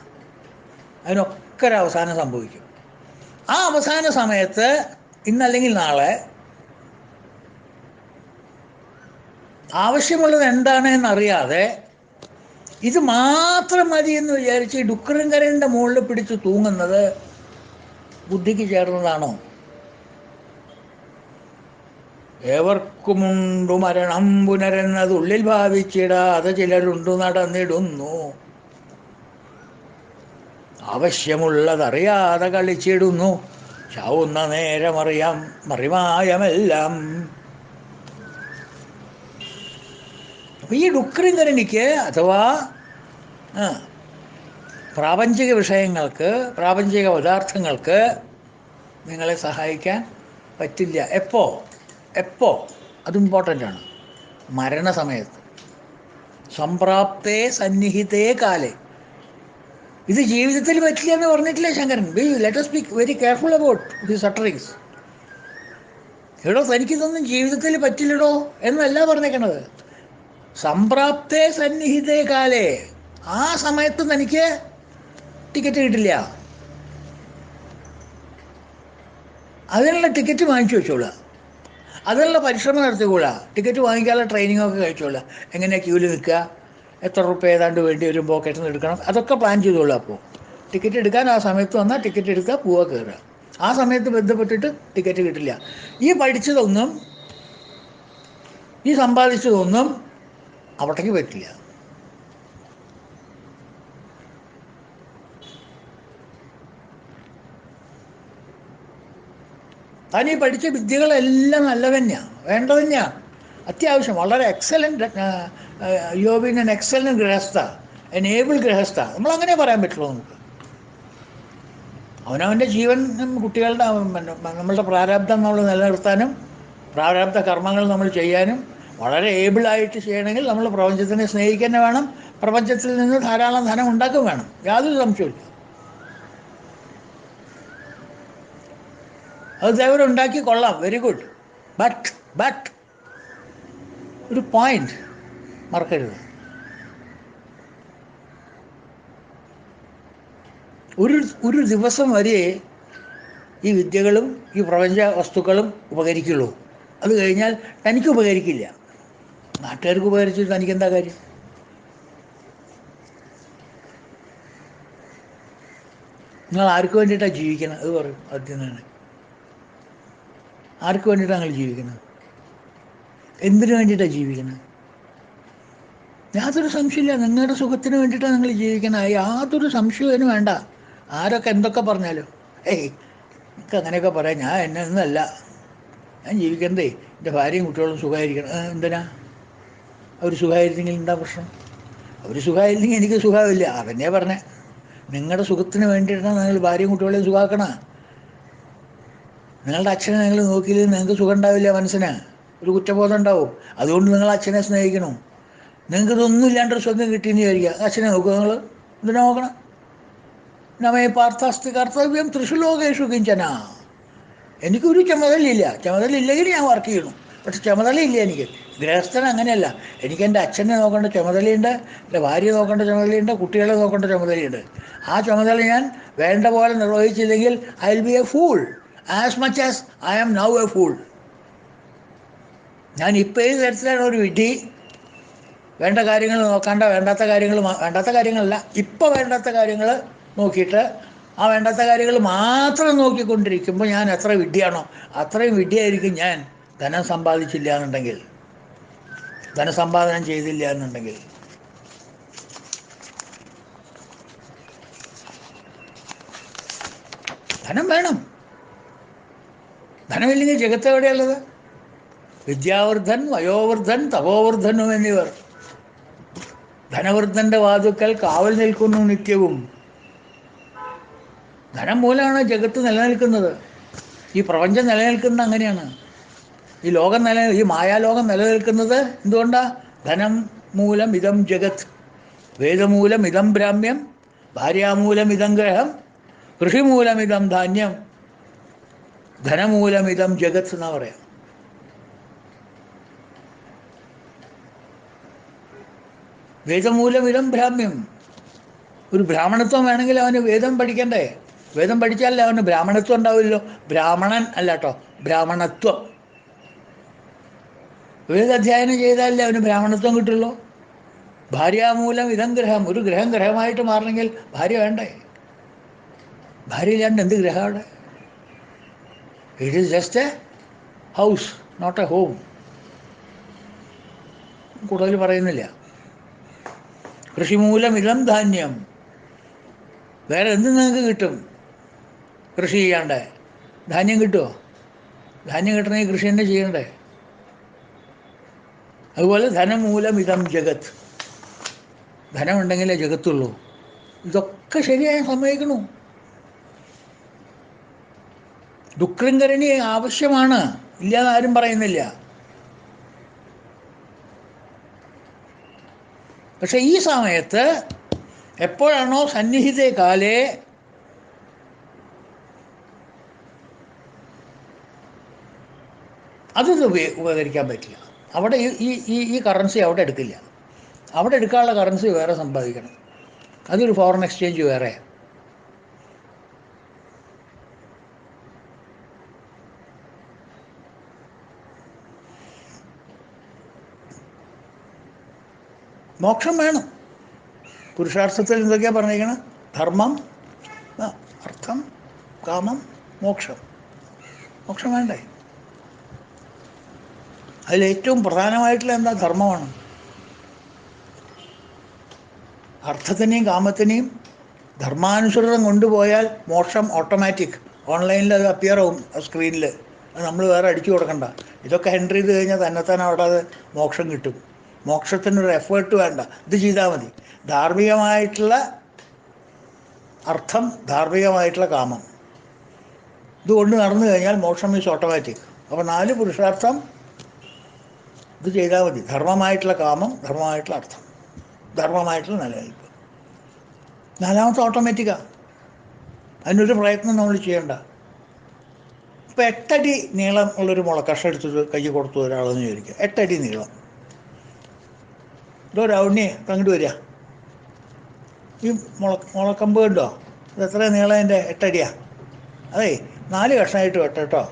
S1: അതിനൊക്കെ ഒരു അവസാനം സംഭവിക്കും. ആ അവസാന സമയത്ത് ഇന്നല്ലെങ്കിൽ നാളെ ആവശ്യമുള്ളത് എന്താണ് എന്നറിയാതെ ഇത് മാത്രം മതി എന്ന് വിചാരിച്ച് ഡുക്കറിൻകരൻ്റെ മുകളിൽ പിടിച്ച് തൂങ്ങുന്നത് ബുദ്ധിക്ക് ചേർന്നതാണോ? ഏവർക്കുമുണ്ടു മരണം പുനരെന്നത് ഉള്ളിൽ ഭാവിച്ചിടാതെ ചിലരുണ്ടു നടന്നിടുന്നു. ആവശ്യമുള്ളതറിയാതെ കളിച്ചിടുന്നു. ചാവുന്ന നേരമറിയാം മറിമായമെല്ലാം. അപ്പം ഈ ഡുക്കറിൻകരണിക്ക് അഥവാ പ്രാപഞ്ചിക വിഷയങ്ങൾക്ക്, പ്രാപഞ്ചിക പദാർത്ഥങ്ങൾക്ക് നിങ്ങളെ സഹായിക്കാൻ പറ്റില്ല. എപ്പോൾ അത് ഇമ്പോർട്ടൻ്റാണ്. മരണസമയത്ത്. സംപ്രാപ്തേ സന്നിഹിതേ കാലേ. ഇത് ജീവിതത്തിൽ പറ്റില്ല എന്ന് പറഞ്ഞിട്ടില്ലേ Shankaran? Let us be very careful about these utterings. എടോ തനിക്കിതൊന്നും ജീവിതത്തിൽ പറ്റില്ലടോ എന്നല്ല പറഞ്ഞേക്കണത്. സംപ്രാപ്തേ സന്നിഹിതേ കാലേ. ആ സമയത്ത് തനിക്ക് ടിക്കറ്റ് കിട്ടില്ല. അതിനുള്ള ടിക്കറ്റ് വാങ്ങിച്ചു വെച്ചോളുക, അതിനുള്ള പരിശ്രമം നടത്തിക്കൊള്ളുക, ടിക്കറ്റ് വാങ്ങിക്കാനുള്ള ട്രെയിനിങ്ങൊക്കെ കഴിച്ചോളുക. എങ്ങനെയാണ് ക്യൂവിൽ നിൽക്കുക, എത്ര റുപ്യ ഏതാണ്ട് വേണ്ടി വരും, പോക്കറ്റിൽ നിന്ന് എടുക്കണം, അതൊക്കെ പ്ലാൻ ചെയ്തോളൂ. അപ്പോൾ ടിക്കറ്റ് എടുക്കാൻ ആ സമയത്ത് വന്നാൽ ടിക്കറ്റ് എടുക്കുക, പോവുക, കയറുക. ആ സമയത്ത് ബന്ധപ്പെട്ടിട്ട് ടിക്കറ്റ് കിട്ടില്ല. ഈ പഠിച്ചതൊന്നും ഈ സമ്പാദിച്ചതൊന്നും അവിടേക്ക് പറ്റില്ല. താൻ ഈ പഠിച്ച വിദ്യകളെല്ലാം നല്ല തന്നെയാണ്, വേണ്ടത് തന്നെയാണ്, അത്യാവശ്യം വളരെ excellent. You have been an excellent ഗൃഹസ്ഥ, എൻ ഏബിൾ ഗൃഹസ്ഥ. നമ്മളങ്ങനെ പറയാൻ പറ്റുള്ളൂ. നമുക്ക് അവനവൻ്റെ ജീവൻ, കുട്ടികളുടെ നമ്മളുടെ പ്രാരാബ്ദം നമ്മൾ നിലനിർത്താനും പ്രാരാബ്ദ കർമ്മങ്ങൾ നമ്മൾ ചെയ്യാനും വളരെ ഏബിളായിട്ട് ചെയ്യണമെങ്കിൽ നമ്മൾ പ്രപഞ്ചത്തിനെ സ്നേഹിക്കുക തന്നെ വേണം. പ്രപഞ്ചത്തിൽ നിന്ന് ധാരാളം ധനം ഉണ്ടാക്കും വേണം, യാതൊരു സംശയമില്ല. അത് ദൈവം ഉണ്ടാക്കി കൊള്ളാം, വെരി ഗുഡ്. ബട്ട് ഒരു പോയിന്റ് മറക്കരുത്. ഒരു ദിവസം വരെ ഈ വിദ്യകളും ഈ പ്രപഞ്ച വസ്തുക്കളും ഉപകരിക്കുള്ളൂ. അത് കഴിഞ്ഞാൽ തനിക്ക് ഉപകരിക്കില്ല. നാട്ടുകാർക്ക് ഉപകരിച്ചിട്ട് തനിക്കെന്താ കാര്യം? നിങ്ങൾ ആർക്ക് വേണ്ടിയിട്ടാണ് ജീവിക്കുന്നത്? അത് പറയും ആദ്യം തന്നെ. ആർക്ക് വേണ്ടിയിട്ടാണ് നിങ്ങൾ ജീവിക്കുന്നത്? എന്തിനു വേണ്ടിയിട്ടാണ് ജീവിക്കുന്നത്? യാതൊരു സംശയമില്ല, നിങ്ങളുടെ സുഖത്തിന് വേണ്ടിയിട്ടാണ് നിങ്ങൾ ജീവിക്കുന്നത്. യാതൊരു സംശയവും വേണ്ട. ആരൊക്കെ എന്തൊക്കെ പറഞ്ഞാലും എനിക്ക് അങ്ങനെയൊക്കെ പറയാം. ഞാൻ എന്നല്ല, ഞാൻ ജീവിക്കണ്ടേ, എൻ്റെ ഭാര്യയും കുട്ടികളും സുഖമായിരിക്കണം. എന്തിനാ? അവർ സുഖമായിരുന്നെങ്കിൽ എന്താ പ്രശ്നം? അവർ സുഖമായിരുന്നെങ്കിൽ എനിക്ക് സുഖമില്ല. അതന്നെ പറഞ്ഞേ. നിങ്ങളുടെ സുഖത്തിന് വേണ്ടിയിട്ടാണ് നിങ്ങൾ ഭാര്യയും കുട്ടികളെയും സുഖമാക്കണം. നിങ്ങളുടെ അച്ഛനെ നിങ്ങൾ നോക്കിയില്ലെങ്കിൽ നിങ്ങൾക്ക് സുഖം ഉണ്ടാവില്ല, മനസ്സിന് ഒരു കുറ്റബോധം ഉണ്ടാവും. അതുകൊണ്ട് നിങ്ങൾ അച്ഛനെ സ്നേഹിക്കണം. നിങ്ങൾക്ക് ഇതൊന്നും ഇല്ലാണ്ടൊരു സുഖം കിട്ടിയെന്ന് വിചാരിക്കുക, അച്ഛനെ നോക്കുക. നിങ്ങൾ എന്തിനാ നോക്കണം? നമ്മെ പാർത്ഥാസ്തി കർത്തവ്യം തൃശുലോകേഷു കിഞ്ചന. എനിക്കൊരു ചുമതലയില്ല. ചുമതലയില്ലെങ്കിൽ ഞാൻ വർക്ക് ചെയ്യണം, പക്ഷെ ചുമതലയില്ല എനിക്ക്. ഗൃഹസ്ഥൻ അങ്ങനെയല്ല. എനിക്ക് എൻ്റെ അച്ഛനെ നോക്കേണ്ട ചുമതലയുണ്ട്, എൻ്റെ ഭാര്യയെ നോക്കേണ്ട ചുമതലയുണ്ട്, കുട്ടികളെ നോക്കേണ്ട ചുമതലയുണ്ട്. ആ ചുമതല ഞാൻ വേണ്ട പോലെ നിർവഹിച്ചില്ലെങ്കിൽ I will be a fool as much as I am now a fool. ഞാൻ ഇപ്പോൾ ഏത് തരത്തിലാണ് ഒരു വിധി? വേണ്ട കാര്യങ്ങൾ നോക്കാണ്ട വേണ്ടാത്ത കാര്യങ്ങളല്ല, ഇപ്പോൾ വേണ്ടാത്ത കാര്യങ്ങൾ നോക്കിയിട്ട് ആ വേണ്ടാത്ത കാര്യങ്ങൾ മാത്രം നോക്കിക്കൊണ്ടിരിക്കുമ്പോൾ ഞാൻ എത്ര വിഡ്ഢിയാണോ അത്രയും വിഡ്ഢിയായിരിക്കും ഞാൻ ധനം സമ്പാദിച്ചില്ല എന്നുണ്ടെങ്കിൽ, ധനസമ്പാദനം ചെയ്തില്ല എന്നുണ്ടെങ്കിൽ. ധനം വേണം. ധനമില്ലെങ്കിൽ ജഗത്ത് എവിടെയുള്ളത്? വിദ്യാവൃദ്ധൻ, വയോവൃദ്ധൻ, തപോവൃദ്ധനും എന്നിവർ ധനവൃദ്ധൻ്റെ വാതുക്കൽ കാവൽ നിൽക്കുന്നു നിത്യവും. ധനം മൂലമാണ് ജഗത്ത് നിലനിൽക്കുന്നത്. ഈ പ്രപഞ്ചം നിലനിൽക്കുന്നത് അങ്ങനെയാണ്. ഈ മായാലോകം നിലനിൽക്കുന്നത് എന്തുകൊണ്ടാണ്? ധനം മൂലം ഇതം ജഗത്, വേദമൂലം ഇതം ബ്രാഹ്മ്യം, ഭാര്യാമൂലം ഇതം ഗ്രഹം, കൃഷിമൂലം ഇതം ധാന്യം, ധനമൂലം ഇതം ജഗത് എന്നാ പറയാം. വേദമൂലം ഇതം ബ്രാഹ്മ്യം. ഒരു ബ്രാഹ്മണത്വം വേണമെങ്കിൽ അവന് വേദം പഠിക്കണ്ടേ? വേദം പഠിച്ചാലേ അവന് ബ്രാഹ്മണത്വം ഉണ്ടാവില്ലല്ലോ. ബ്രാഹ്മണൻ അല്ല കേട്ടോ, ബ്രാഹ്മണത്വം. വേദാധ്യയനം ചെയ്താലേ അവന് ബ്രാഹ്മണത്വം കിട്ടുള്ളൂ. ഭാര്യാമൂലം ഇതം ഗ്രഹം. ഒരു ഗ്രഹമായിട്ട് മാറണമെങ്കിൽ ഭാര്യ വേണ്ടേ? ഭാര്യ ഇല്ലാണ്ട് എന്ത് ഗ്രഹമാണ്? It is just a house, not a home. കൂടുതൽ പറയുന്നില്ല. കൃഷിമൂലം ഇതം ധാന്യം. വേറെ എന്ത് നിങ്ങൾക്ക് കിട്ടും കൃഷി ചെയ്യാണ്ട്? ധാന്യം കിട്ടുമോ? ധാന്യം കിട്ടണമെങ്കിൽ കൃഷി തന്നെ ചെയ്യണ്ടേ? അതുപോലെ ധനം മൂലം ഇതം ജഗത്ത്. ധനമുണ്ടെങ്കിലേ ജഗത്തുള്ളൂ. ഇതൊക്കെ ശരിയായി സമ്മതിക്കണു. ദുഃഖങ്കരണി ആവശ്യമാണ്, ഇല്ലാന്ന് ആരും പറയുന്നില്ല. പക്ഷെ ഈ സമയത്ത് എപ്പോഴാണോ സന്നിഹിതേ കാലേ അതൊന്നും ഉപകരിക്കാൻ പറ്റില്ല. അവിടെ ഈ കറൻസി അവിടെ എടുക്കില്ല. അവിടെ എടുക്കാനുള്ള കറൻസി വേറെ സമ്പാദിക്കണം. അതൊരു ഫോറിൻ എക്സ്ചേഞ്ച് വേറെ. മോക്ഷം വേണം. പുരുഷാർത്ഥത്തിൽ എന്തൊക്കെയാണ് പറഞ്ഞിരിക്കണം? ധർമ്മം, അർത്ഥം, കാമം, മോക്ഷം. മോക്ഷം വേണ്ടേ? അതിലേറ്റവും പ്രധാനമായിട്ടുള്ള എന്താ? ധർമ്മമാണ്. അർത്ഥത്തിനെയും കാമത്തിനെയും ധർമാനുസൃതം കൊണ്ടുപോയാൽ മോക്ഷം ഓട്ടോമാറ്റിക്. ഓൺലൈനിൽ അത് അപ്പിയർ ആവും സ്ക്രീനിൽ. അത് നമ്മൾ വേറെ അടിച്ചു കൊടുക്കണ്ട. ഇതൊക്കെ എൻ്റർ ചെയ്ത് കഴിഞ്ഞാൽ തന്നെത്താൻ അവിടെ അത് മോക്ഷം കിട്ടും. മോക്ഷത്തിനൊരു എഫേർട്ട് വേണ്ട. ഇത് ചെയ്താൽ മതി. ധാർമ്മികമായിട്ടുള്ള അർത്ഥം, ധാർമ്മികമായിട്ടുള്ള കാമം, ഇതുകൊണ്ട് നടന്നു കഴിഞ്ഞാൽ മോക്ഷം ഈസ് ഓട്ടോമാറ്റിക്. അപ്പോൾ 4 പുരുഷാർത്ഥം ഇത് ചെയ്താൽ മതി. ധർമ്മമായിട്ടുള്ള കാമം, ധർമ്മമായിട്ടുള്ള അർത്ഥം, ധർമ്മമായിട്ടുള്ള നിലനിൽപ്പ്. 4ാമത്തെ ഓട്ടോമാറ്റിക്കാണ്. അതിനൊരു പ്രയത്നം നമ്മൾ ചെയ്യണ്ട. ഇപ്പോൾ 8 അടി നീളം ഉള്ളൊരു മുളക്കഷ്ണം എടുത്തിട്ട് കൈ കൊടുത്തു ഒരാളെന്ന് ചോദിക്കുക. 8 അടി നീളം. ഇതോ രൗണ്യ അങ്ങോട്ട് വരിക. ഈ മുളക്കമ്പ് കണ്ടോ? ഇത് എത്ര നീളം? അതിൻ്റെ 8 അടിയാ. അതേ 4 കഷ്ണമായിട്ട് വെട്ടോ.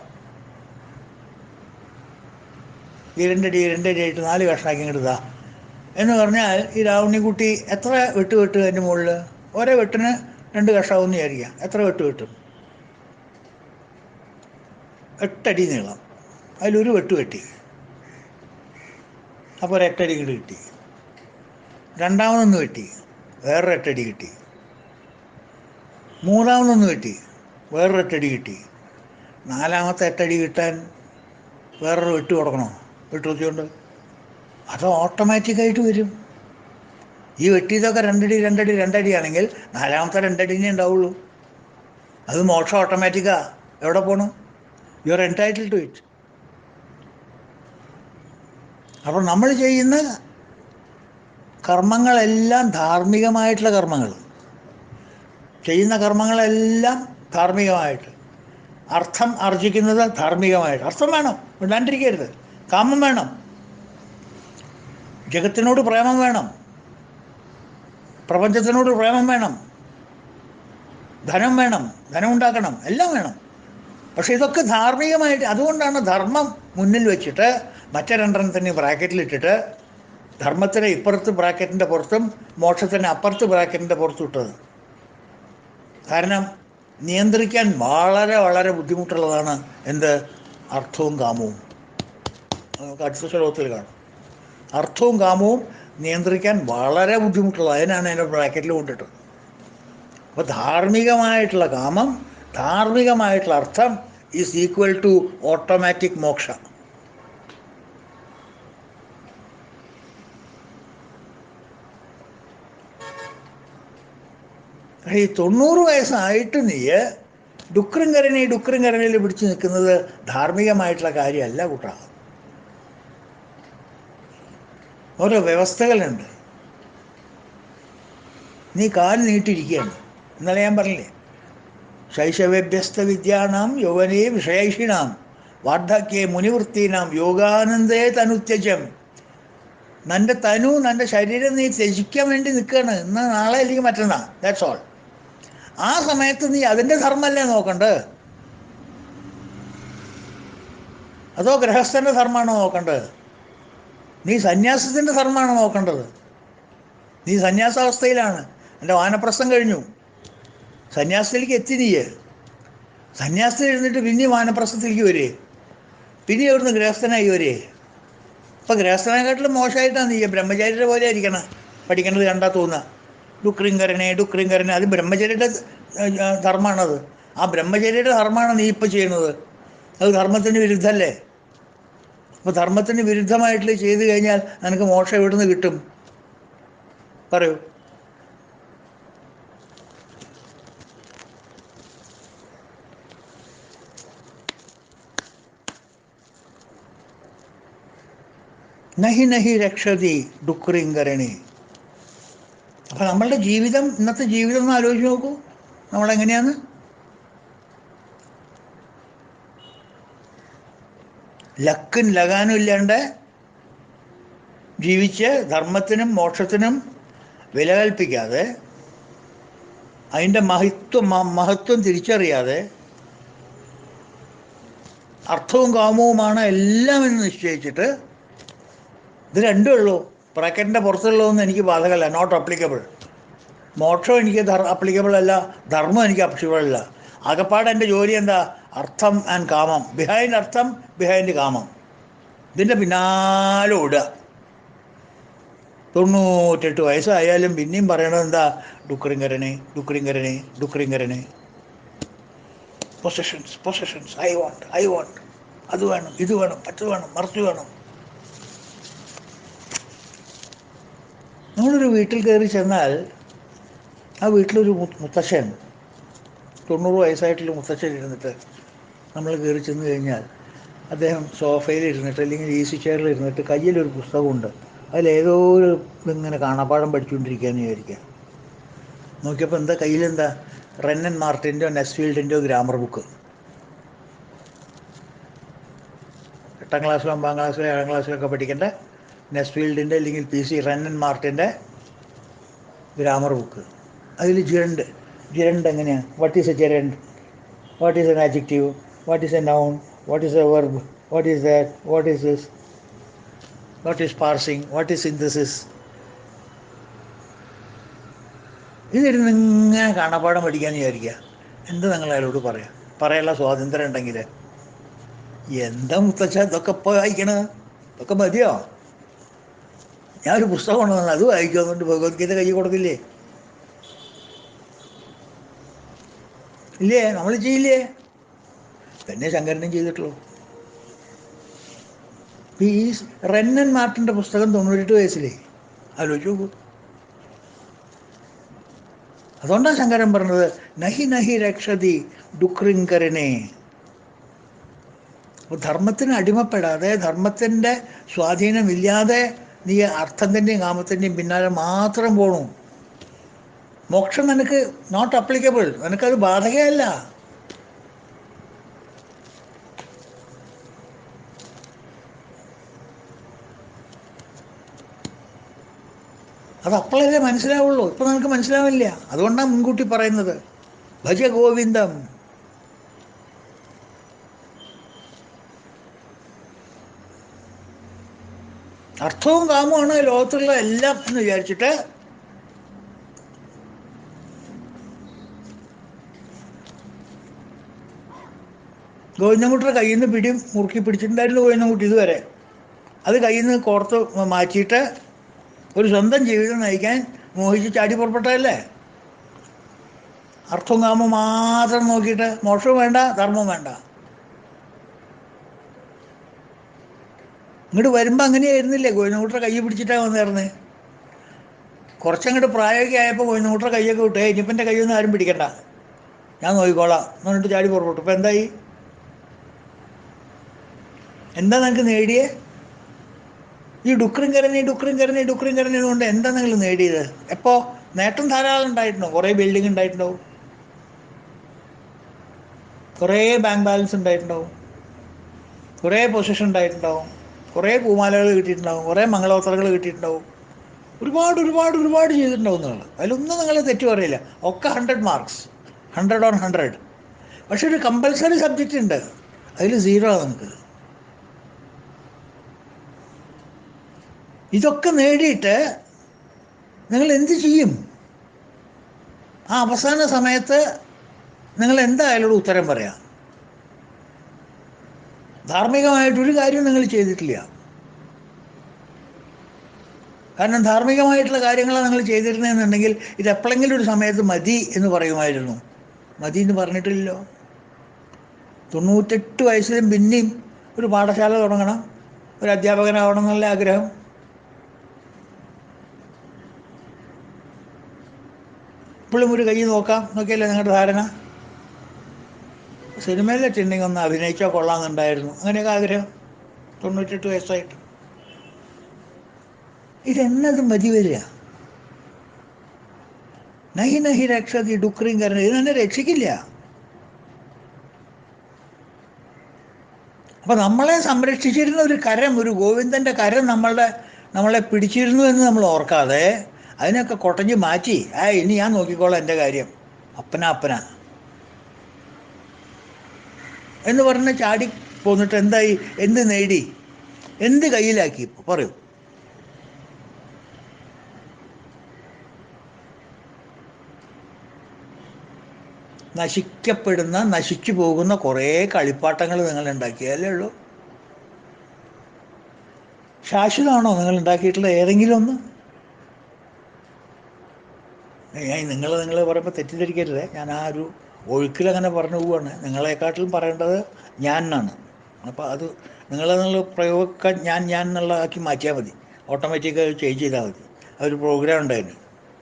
S1: ഈ 2 അടി ആയിട്ട് 4 കഷ്ണമാക്കി ഇങ്ങോട്ട് ഇതാ എന്ന് പറഞ്ഞാൽ ഈ രാവണിക്കുട്ടി എത്ര വെട്ട് അതിൻ്റെ മുകളിൽ? ഓരോ വെട്ടിന് 2 കഷ്ണമാവെന്ന് വിചാരിക്കുക. എത്ര വെട്ടും? 8 അടി നീളം. അതിലൊരു വെട്ടി. അപ്പോൾ ഒരു 8 അടി ഇങ്ങോട്ട് കിട്ടി. രണ്ടാമതൊന്ന് വെട്ടി, വേറൊരു 8 അടി കിട്ടി. മൂന്നാമതൊന്ന് വെട്ടി, വേറൊരു 8 അടി കിട്ടി. 4ാമത്തെ 8 അടി കിട്ടാൻ വേറൊരു വെട്ട് കൊടുക്കണോ? വെട്ടുകൊണ്ട് അത് ഓട്ടോമാറ്റിക്കായിട്ട് വരും. ഈ വെട്ടിയതൊക്കെ 2 അടി ആണെങ്കിൽ 4ാമത്തെ 2 അടിനെ ഉണ്ടാവുള്ളൂ. അത് മോക്ഷം ഓട്ടോമാറ്റിക്കാ. എവിടെ പോകണം? You are entitle to it. അപ്പോൾ നമ്മൾ ചെയ്യുന്ന കർമ്മങ്ങളെല്ലാം ധാർമ്മികമായിട്ടുള്ള കർമ്മങ്ങൾ. ചെയ്യുന്ന കർമ്മങ്ങളെല്ലാം ധാർമ്മികമായിട്ട്. അർത്ഥം ആർജിക്കുന്നത് ധാർമ്മികമായിട്ട്. അർത്ഥം വേണം, വിടാണ്ടിരിക്കരുത്. കാമം വേണം. ജഗത്തിനോട് പ്രേമം വേണം, പ്രപഞ്ചത്തിനോട് പ്രേമം വേണം, ധനം വേണം, ധനം ഉണ്ടാക്കണം, എല്ലാം വേണം. പക്ഷെ ഇതൊക്കെ ധാർമ്മികമായിട്ട്, അതുകൊണ്ടാണ് ധർമ്മം മുന്നിൽ വെച്ചിട്ട് മറ്റേ രണ്ടെണ്ണത്തിന് ബ്രാക്കറ്റിലിട്ടിട്ട് ധർമ്മത്തിന് ഇപ്പുറത്ത് ബ്രാക്കറ്റിൻ്റെ പുറത്തും മോക്ഷത്തിന് അപ്പുറത്ത് ബ്രാക്കറ്റിൻ്റെ പുറത്തും ഇട്ടത്. കാരണം നിയന്ത്രിക്കാൻ വളരെ വളരെ ബുദ്ധിമുട്ടുള്ളതാണ് എന്ത്? അർത്ഥവും കാമവും. നമുക്ക് അടുത്ത ശ്ലോകത്തിൽ കാണാം. അർത്ഥവും കാമവും നിയന്ത്രിക്കാൻ വളരെ ബുദ്ധിമുട്ടുള്ളത്, അതിനാണ് അതിൻ്റെ ബ്രാക്കറ്റിൽ കൊണ്ടിട്ടത്. അപ്പോൾ ധാർമ്മികമായിട്ടുള്ള കാമം, ധാർമ്മികമായിട്ടുള്ള അർത്ഥം ഈസ് ഈക്വൽ ടു ഓട്ടോമാറ്റിക് മോക്ഷ. ഈ 90 വയസ്സായിട്ട് നീ ഡുക്രിങ്കരണിയിൽ പിടിച്ചു നിൽക്കുന്നത് ധാർമ്മികമായിട്ടുള്ള കാര്യമല്ല കൂട്ടാ. ഓരോ വ്യവസ്ഥകളുണ്ട്. നീ കാല് നീട്ടിരിക്കുകയാണ്. ഇന്നലെ ഞാൻ പറഞ്ഞില്ലേ, ശൈശവേഭ്യസ്ത വിദ്യാനാം യൗവനേ വിഷയൈഷിണാം വാർദ്ധക്യേ മുനിവൃത്തീനാം യോഗാനന്ദേ തനുത്യജം. നിൻ്റെ തനു, നിൻ്റെ ശരീരം നീ ത്യജിക്കാൻ വേണ്ടി നിൽക്കുകയാണ്. ഇന്ന് നാളെ അല്ലെങ്കിൽ മറ്റന്നാ, ദാറ്റ്സ് ഓൾ. ആ സമയത്ത് നീ അതിൻ്റെ ധർമ്മമല്ലേ നോക്കണ്ടത്? അതോ ഗൃഹസ്ഥൻ്റെ ധർമ്മമാണോ നോക്കേണ്ടത്? നീ സന്യാസത്തിൻ്റെ ധർമ്മമാണ് നോക്കേണ്ടത്. നീ സന്യാസാവസ്ഥയിലാണ്. എൻ്റെ വാനപ്രസ്ഥം കഴിഞ്ഞു, സന്യാസത്തിലേക്ക് എത്തി. നീ സന്യാസത്തിൽ ഇരുന്നിട്ട് പിന്നെ വാനപ്രസ്ഥത്തിലേക്ക് വരേ, പിന്നെ അവിടുന്ന് ഗൃഹസ്ഥനായി വരേ. അപ്പോൾ ഗൃഹസ്ഥനെക്കാട്ടിലും മോശമായിട്ടാണ് നീ ബ്രഹ്മചാരിയുടെ പോലെ ആയിരിക്കണം. പഠിക്കേണ്ടത് കണ്ടാൽ തോന്നുക ഡുക്രിങ്കരനെ അത് ബ്രഹ്മചര്യയുടെ ധർമ്മമാണത്. ആ ബ്രഹ്മചര്യയുടെ ധർമ്മമാണ് നീ ഇപ്പോൾ ചെയ്യുന്നത്. അത് ധർമ്മത്തിന് വിരുദ്ധമല്ലേ? അപ്പോൾ ധർമ്മത്തിന് വിരുദ്ധമായിട്ട് ചെയ്തു കഴിഞ്ഞാൽ നിനക്ക് മോക്ഷം എവിടുന്ന് കിട്ടും? പറയൂ. നഹി നഹി രക്ഷതി ഡുക്രിങ്കരണി. അപ്പം നമ്മളുടെ ജീവിതം, ഇന്നത്തെ ജീവിതം ഒന്ന് ആലോചിച്ച് നോക്കൂ. നമ്മളെങ്ങനെയാണ്? ലക്കും ലഗാനും ഇല്ലാണ്ട് ജീവിച്ച് ധർമ്മത്തിനും മോക്ഷത്തിനും വില കൽപ്പിക്കാതെ, അതിൻ്റെ മഹത്വം തിരിച്ചറിയാതെ, അർത്ഥവും കാമവുമാണ് എല്ലാം എന്ന് നിശ്ചയിച്ചിട്ട് ഇത് രണ്ടും ഉള്ളൂ. ബ്രാക്കറ്റിൻ്റെ പുറത്തുള്ളതൊന്നും എനിക്ക് ബാധകമല്ല, നോട്ട് അപ്ലിക്കബിൾ. മോക്ഷം എനിക്ക് അപ്ലിക്കബിൾ അല്ല, ധർമ്മം എനിക്ക് അപ്ലിക്കബിൾ അല്ല. ആകപ്പാട് എൻ്റെ ജോലി എന്താ? അർത്ഥം ആൻഡ് കാമം. ബിഹൈൻഡ് അർത്ഥം, ബിഹൈൻഡ് കാമം. ഇതിൻ്റെ പിന്നാലെ ഓടുക. 98 വയസ്സായാലും പിന്നെയും പറയണത് എന്താ? ഡുക്രിങ്കരണേ. പൊസഷൻസ്, ഐ വാണ്ട്, അത് വേണം, ഇത് വേണം, മറ്റു വേണം, മറിച്ച് വേണം. നമ്മളൊരു വീട്ടിൽ കയറി ചെന്നാൽ ആ വീട്ടിലൊരു മുത്തശ്ശൻ, 90 വയസ്സായിട്ടുള്ള മുത്തശ്ശൻ ഇരുന്നിട്ട് നമ്മൾ കയറി ചെന്ന് കഴിഞ്ഞാൽ അദ്ദേഹം സോഫയിൽ ഇരുന്നിട്ട് അല്ലെങ്കിൽ ഈസി ചെയറിൽ ഇരുന്നിട്ട് കയ്യിലൊരു പുസ്തകമുണ്ട്. അതിലേതോ ഒരു ഇങ്ങനെ കാണാപ്പാഠം പഠിച്ചുകൊണ്ടിരിക്കുകയെന്ന് വിചാരിക്കുക. നോക്കിയപ്പോൾ എന്താ കയ്യിലെന്താ? റെന്നൻ മാർട്ടിൻ്റെയോ നെസ്ഫീൽഡിൻ്റെയോ ഗ്രാമർ ബുക്ക്. 8ാം ക്ലാസ്സിലോ 9ാം ക്ലാസ്സിലോ 7ാം ക്ലാസ്സിലൊക്കെ പഠിക്കേണ്ട നെസ്ഫീൽഡിൻ്റെ അല്ലെങ്കിൽ PC റെന്നൻ മാർട്ടിൻ്റെ ഗ്രാമർ ബുക്ക്. അതിൽ ജിരണ്ട് എങ്ങനെയാണ്? What is a gerund? What is an adjective? What is a noun? What is a verb? What is that? What is this? What is parsing? What is synthesis? ഇതിരുന്ന് ഇങ്ങനെ കാണാപ്പാഠം പഠിക്കാമെന്ന് വിചാരിക്കുക. എന്ത് നിങ്ങൾ അയാളോട് പറയാനുള്ള സ്വാതന്ത്ര്യം ഉണ്ടെങ്കിൽ? എന്താ മുത്തച്ഛ ഇതൊക്കെ ഇപ്പോൾ വായിക്കണത്? ഇതൊക്കെ മതിയോ? ഞാനൊരു പുസ്തകം കൊണ്ടുവന്നത് അത് വായിക്കും, അതുകൊണ്ട് ഭഗവത്ഗീത കൈ കൊടുക്കില്ലേ? ഇല്ലേ? നമ്മൾ ചെയ്യില്ലേ? തന്നെ ശങ്കരനും ചെയ്തിട്ടുള്ളൂ. ഈ റെന്നൻ മാർട്ടിൻ്റെ പുസ്തകം 98 വയസ്സിലേ. ആലോചിച്ച് നോക്കൂ. അതുകൊണ്ടാണ് ശങ്കരൻ പറഞ്ഞത് നഹി രക്ഷതി ഡുക്രിങ്കരനെ. ധർമ്മത്തിന് അടിമപ്പെടാതെ, ധർമ്മത്തിൻ്റെ സ്വാധീനമില്ലാതെ നീ അർത്ഥത്തിൻ്റെയും കാമത്തിൻ്റെയും പിന്നാലെ മാത്രം പോണു. മോക്ഷം നിനക്ക് നോട്ട് അപ്ലിക്കബിൾ, നിനക്കത് ബാധകയല്ല. അത് അപ്പോഴല്ലേ മനസ്സിലാവുള്ളൂ. ഇപ്പം നമുക്ക് മനസ്സിലാവില്ല. അതുകൊണ്ടാണ് മുൻകൂട്ടി പറയുന്നത്, ഭജ ഗോവിന്ദം. അർത്ഥവും കാമമാണ് ലോകത്തുള്ള എല്ലാം എന്ന് വിചാരിച്ചിട്ട് ഗോവിന്ദൻകുട്ടിയുടെ കയ്യിൽ നിന്ന് മുറുക്കി പിടിച്ചിട്ടുണ്ടായിരുന്നു ഗോവിന്ദൻകുട്ടി ഇതുവരെ. അത് കയ്യിൽ നിന്ന് കോർത്ത് മാറ്റിയിട്ട് ഒരു സ്വന്തം ജീവിതം നയിക്കാൻ മോഹിച്ച് ചാടി പുറപ്പെട്ടതല്ലേ. അർത്ഥവും കാമം മാത്രം നോക്കിയിട്ട് മോക്ഷവും വേണ്ട, ധർമ്മവും വേണ്ട. ഇങ്ങോട്ട് വരുമ്പോൾ അങ്ങനെയായിരുന്നില്ലേ? ഗോവിന്ദൻകുട്ടിയുടെ കൈ പിടിച്ചിട്ടാണ് വന്നേർന്നത്. കുറച്ചങ്ങോട്ട് പ്രായോഗിക ആയപ്പോൾ ഗോവിന്ദൻകുട്ടിയുടെ കൈയൊക്കെ വിട്ടേ, ഇനിയിപ്പം എൻ്റെ കൈയൊന്നും ആരും പിടിക്കണ്ട, ഞാൻ നോക്കിക്കോളാം എന്ന് പറഞ്ഞിട്ട് ചാടി പുറപ്പെട്ടു. ഇപ്പം എന്തായി? എന്താ നിങ്ങൾക്ക് നേടിയേ? ഈ ഡുക്രം കരഞ്ഞ് കൊണ്ട് എന്താ നിങ്ങൾ നേടിയത്? എപ്പോൾ? നേട്ടം ധാരാളം ഉണ്ടായിട്ടുണ്ടോ? കുറേ ബിൽഡിംഗ് ഉണ്ടായിട്ടുണ്ടാവും, കുറേ ബാങ്ക് ബാലൻസ് ഉണ്ടായിട്ടുണ്ടാവും, കുറേ പൊസിഷൻ ഉണ്ടായിട്ടുണ്ടാവും, കുറേ പൂമാലകൾ കിട്ടിയിട്ടുണ്ടാവും, കുറേ മംഗളോത്തരങ്ങൾ കിട്ടിയിട്ടുണ്ടാവും, ഒരുപാട് ചെയ്തിട്ടുണ്ടാവും നിങ്ങൾ. അതിലൊന്നും നിങ്ങൾ തെറ്റ് പറയില്ല. ഒക്കെ 100 മാർക്സ്, 100/100. പക്ഷെ ഒരു കമ്പൽസറി സബ്ജക്റ്റ് ഉണ്ട്, അതിൽ 0 ആണ് നമുക്ക്. ഇതൊക്കെ നേടിയിട്ട് നിങ്ങൾ എന്ത് ചെയ്യും? ആ അവസാന സമയത്ത് നിങ്ങൾ എന്തായാലും ഉത്തരം പറയാം. ധാർമ്മികമായിട്ടൊരു കാര്യം നിങ്ങൾ ചെയ്തിട്ടില്ല. കാരണം ധാർമ്മികമായിട്ടുള്ള കാര്യങ്ങളാണ് നിങ്ങൾ ചെയ്തിരുന്നതെന്നുണ്ടെങ്കിൽ ഇത് എപ്പോഴെങ്കിലും ഒരു സമയത്ത് മതി എന്ന് പറയുമായിരുന്നു. മതി എന്ന് പറഞ്ഞിട്ടില്ലല്ലോ. 98 വയസ്സിലും പിന്നെയും ഒരു പാഠശാല തുടങ്ങണം, ഒരു അധ്യാപകനാവണം എന്നുള്ള ആഗ്രഹം. ഇപ്പോഴും ഒരു കൈ നോക്കാം നോക്കിയല്ലേ നിങ്ങളുടെ ധാരണ? സിനിമയിലെത്തിണ്ടെങ്കിൽ ഒന്ന് അഭിനയിച്ചാൽ കൊള്ളാമെന്നുണ്ടായിരുന്നു, അങ്ങനെയൊക്കെ ആഗ്രഹം. 98 വയസ്സായിട്ട് ഇതെന്നത് മതി വരിക? നഹി രക്ഷതി ഡുക്രീം കരണം, ഇത് തന്നെ രക്ഷിക്കില്ല. അപ്പം നമ്മളെ സംരക്ഷിച്ചിരുന്ന ഒരു കരം, ഒരു ഗോവിന്ദൻ്റെ കരം നമ്മളെ പിടിച്ചിരുന്നു എന്ന് നമ്മൾ ഓർക്കാതെ അതിനൊക്കെ കൊട്ടഞ്ഞ് മാറ്റി, ഇനി ഞാൻ നോക്കിക്കോളാം എൻ്റെ കാര്യം, അപ്പന എന്ന് പറഞ്ഞ് ചാടി പോന്നിട്ട് എന്തായി? എന്ത് നേടി? എന്ത് കയ്യിലാക്കി? ഇപ്പോൾ പറയൂ. നശിച്ചു പോകുന്ന കുറേ കളിപ്പാട്ടങ്ങൾ നിങ്ങൾ ഉണ്ടാക്കിയതല്ലേ ഉള്ളൂ. ശാശ്വതമാണോ നിങ്ങൾ ഉണ്ടാക്കിയിട്ടുള്ള ഏതെങ്കിലും ഒന്ന്? നിങ്ങൾ പറയുമ്പോൾ തെറ്റിദ്ധരിക്കരുത്, ഞാൻ ആ ഒരു ഒഴുക്കിലങ്ങനെ പറഞ്ഞു പോവുകയാണ്. നിങ്ങളെക്കാട്ടിലും പറയേണ്ടത് ഞാൻ എന്നാണ്. അപ്പോൾ അത് നിങ്ങൾ പ്രയോഗിക്കാൻ ഞാൻ എന്നുള്ളതാക്കി മാറ്റിയാൽ മതി. ഓട്ടോമാറ്റിക്കായി ചേഞ്ച് ചെയ്താൽ മതി. അതൊരു പ്രോഗ്രാം ഉണ്ടായിരുന്നു,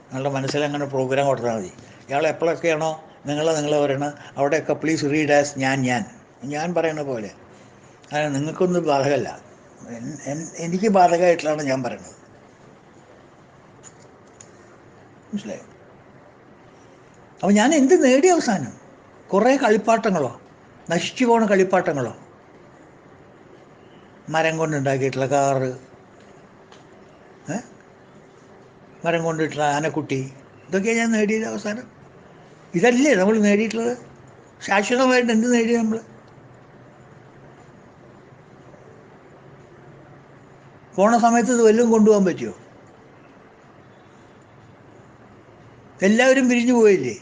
S1: നിങ്ങളുടെ മനസ്സിലങ്ങനെ പ്രോഗ്രാം കൊടുത്താൽ മതി. ഇയാൾ എപ്പോഴൊക്കെയാണോ നിങ്ങൾ പറയണത് അവിടെയൊക്കെ പ്ലീസ് റീഡ് ആസ് ഞാൻ പറയണ പോലെ. കാരണം നിങ്ങൾക്കൊന്നും ബാധകമല്ല, എനിക്ക് ബാധകമായിട്ടുള്ളതാണ് ഞാൻ പറയണത്. മനസ്സിലായോ? അപ്പോൾ ഞാൻ എന്ത് നേടി അവസാനം? കുറേ കളിപ്പാട്ടങ്ങളോ? നശിച്ചു പോണ കളിപ്പാട്ടങ്ങളോ? മരം കൊണ്ടുണ്ടാക്കിയിട്ടുള്ള കാറ്, മരം കൊണ്ടിട്ടുള്ള ആനക്കുട്ടി, ഇതൊക്കെയാണ് ഞാൻ നേടിയത് അവസാനം. ഇതല്ലേ നമ്മൾ നേടിയിട്ടുള്ളത്? ശാശ്വതമായിട്ട് എന്ത് നേടി നമ്മൾ? പോണ സമയത്ത് ഇത് വല്ലതും കൊണ്ടുപോകാൻ പറ്റുമോ? എല്ലാവരും പിരിഞ്ഞു പോയില്ലേ?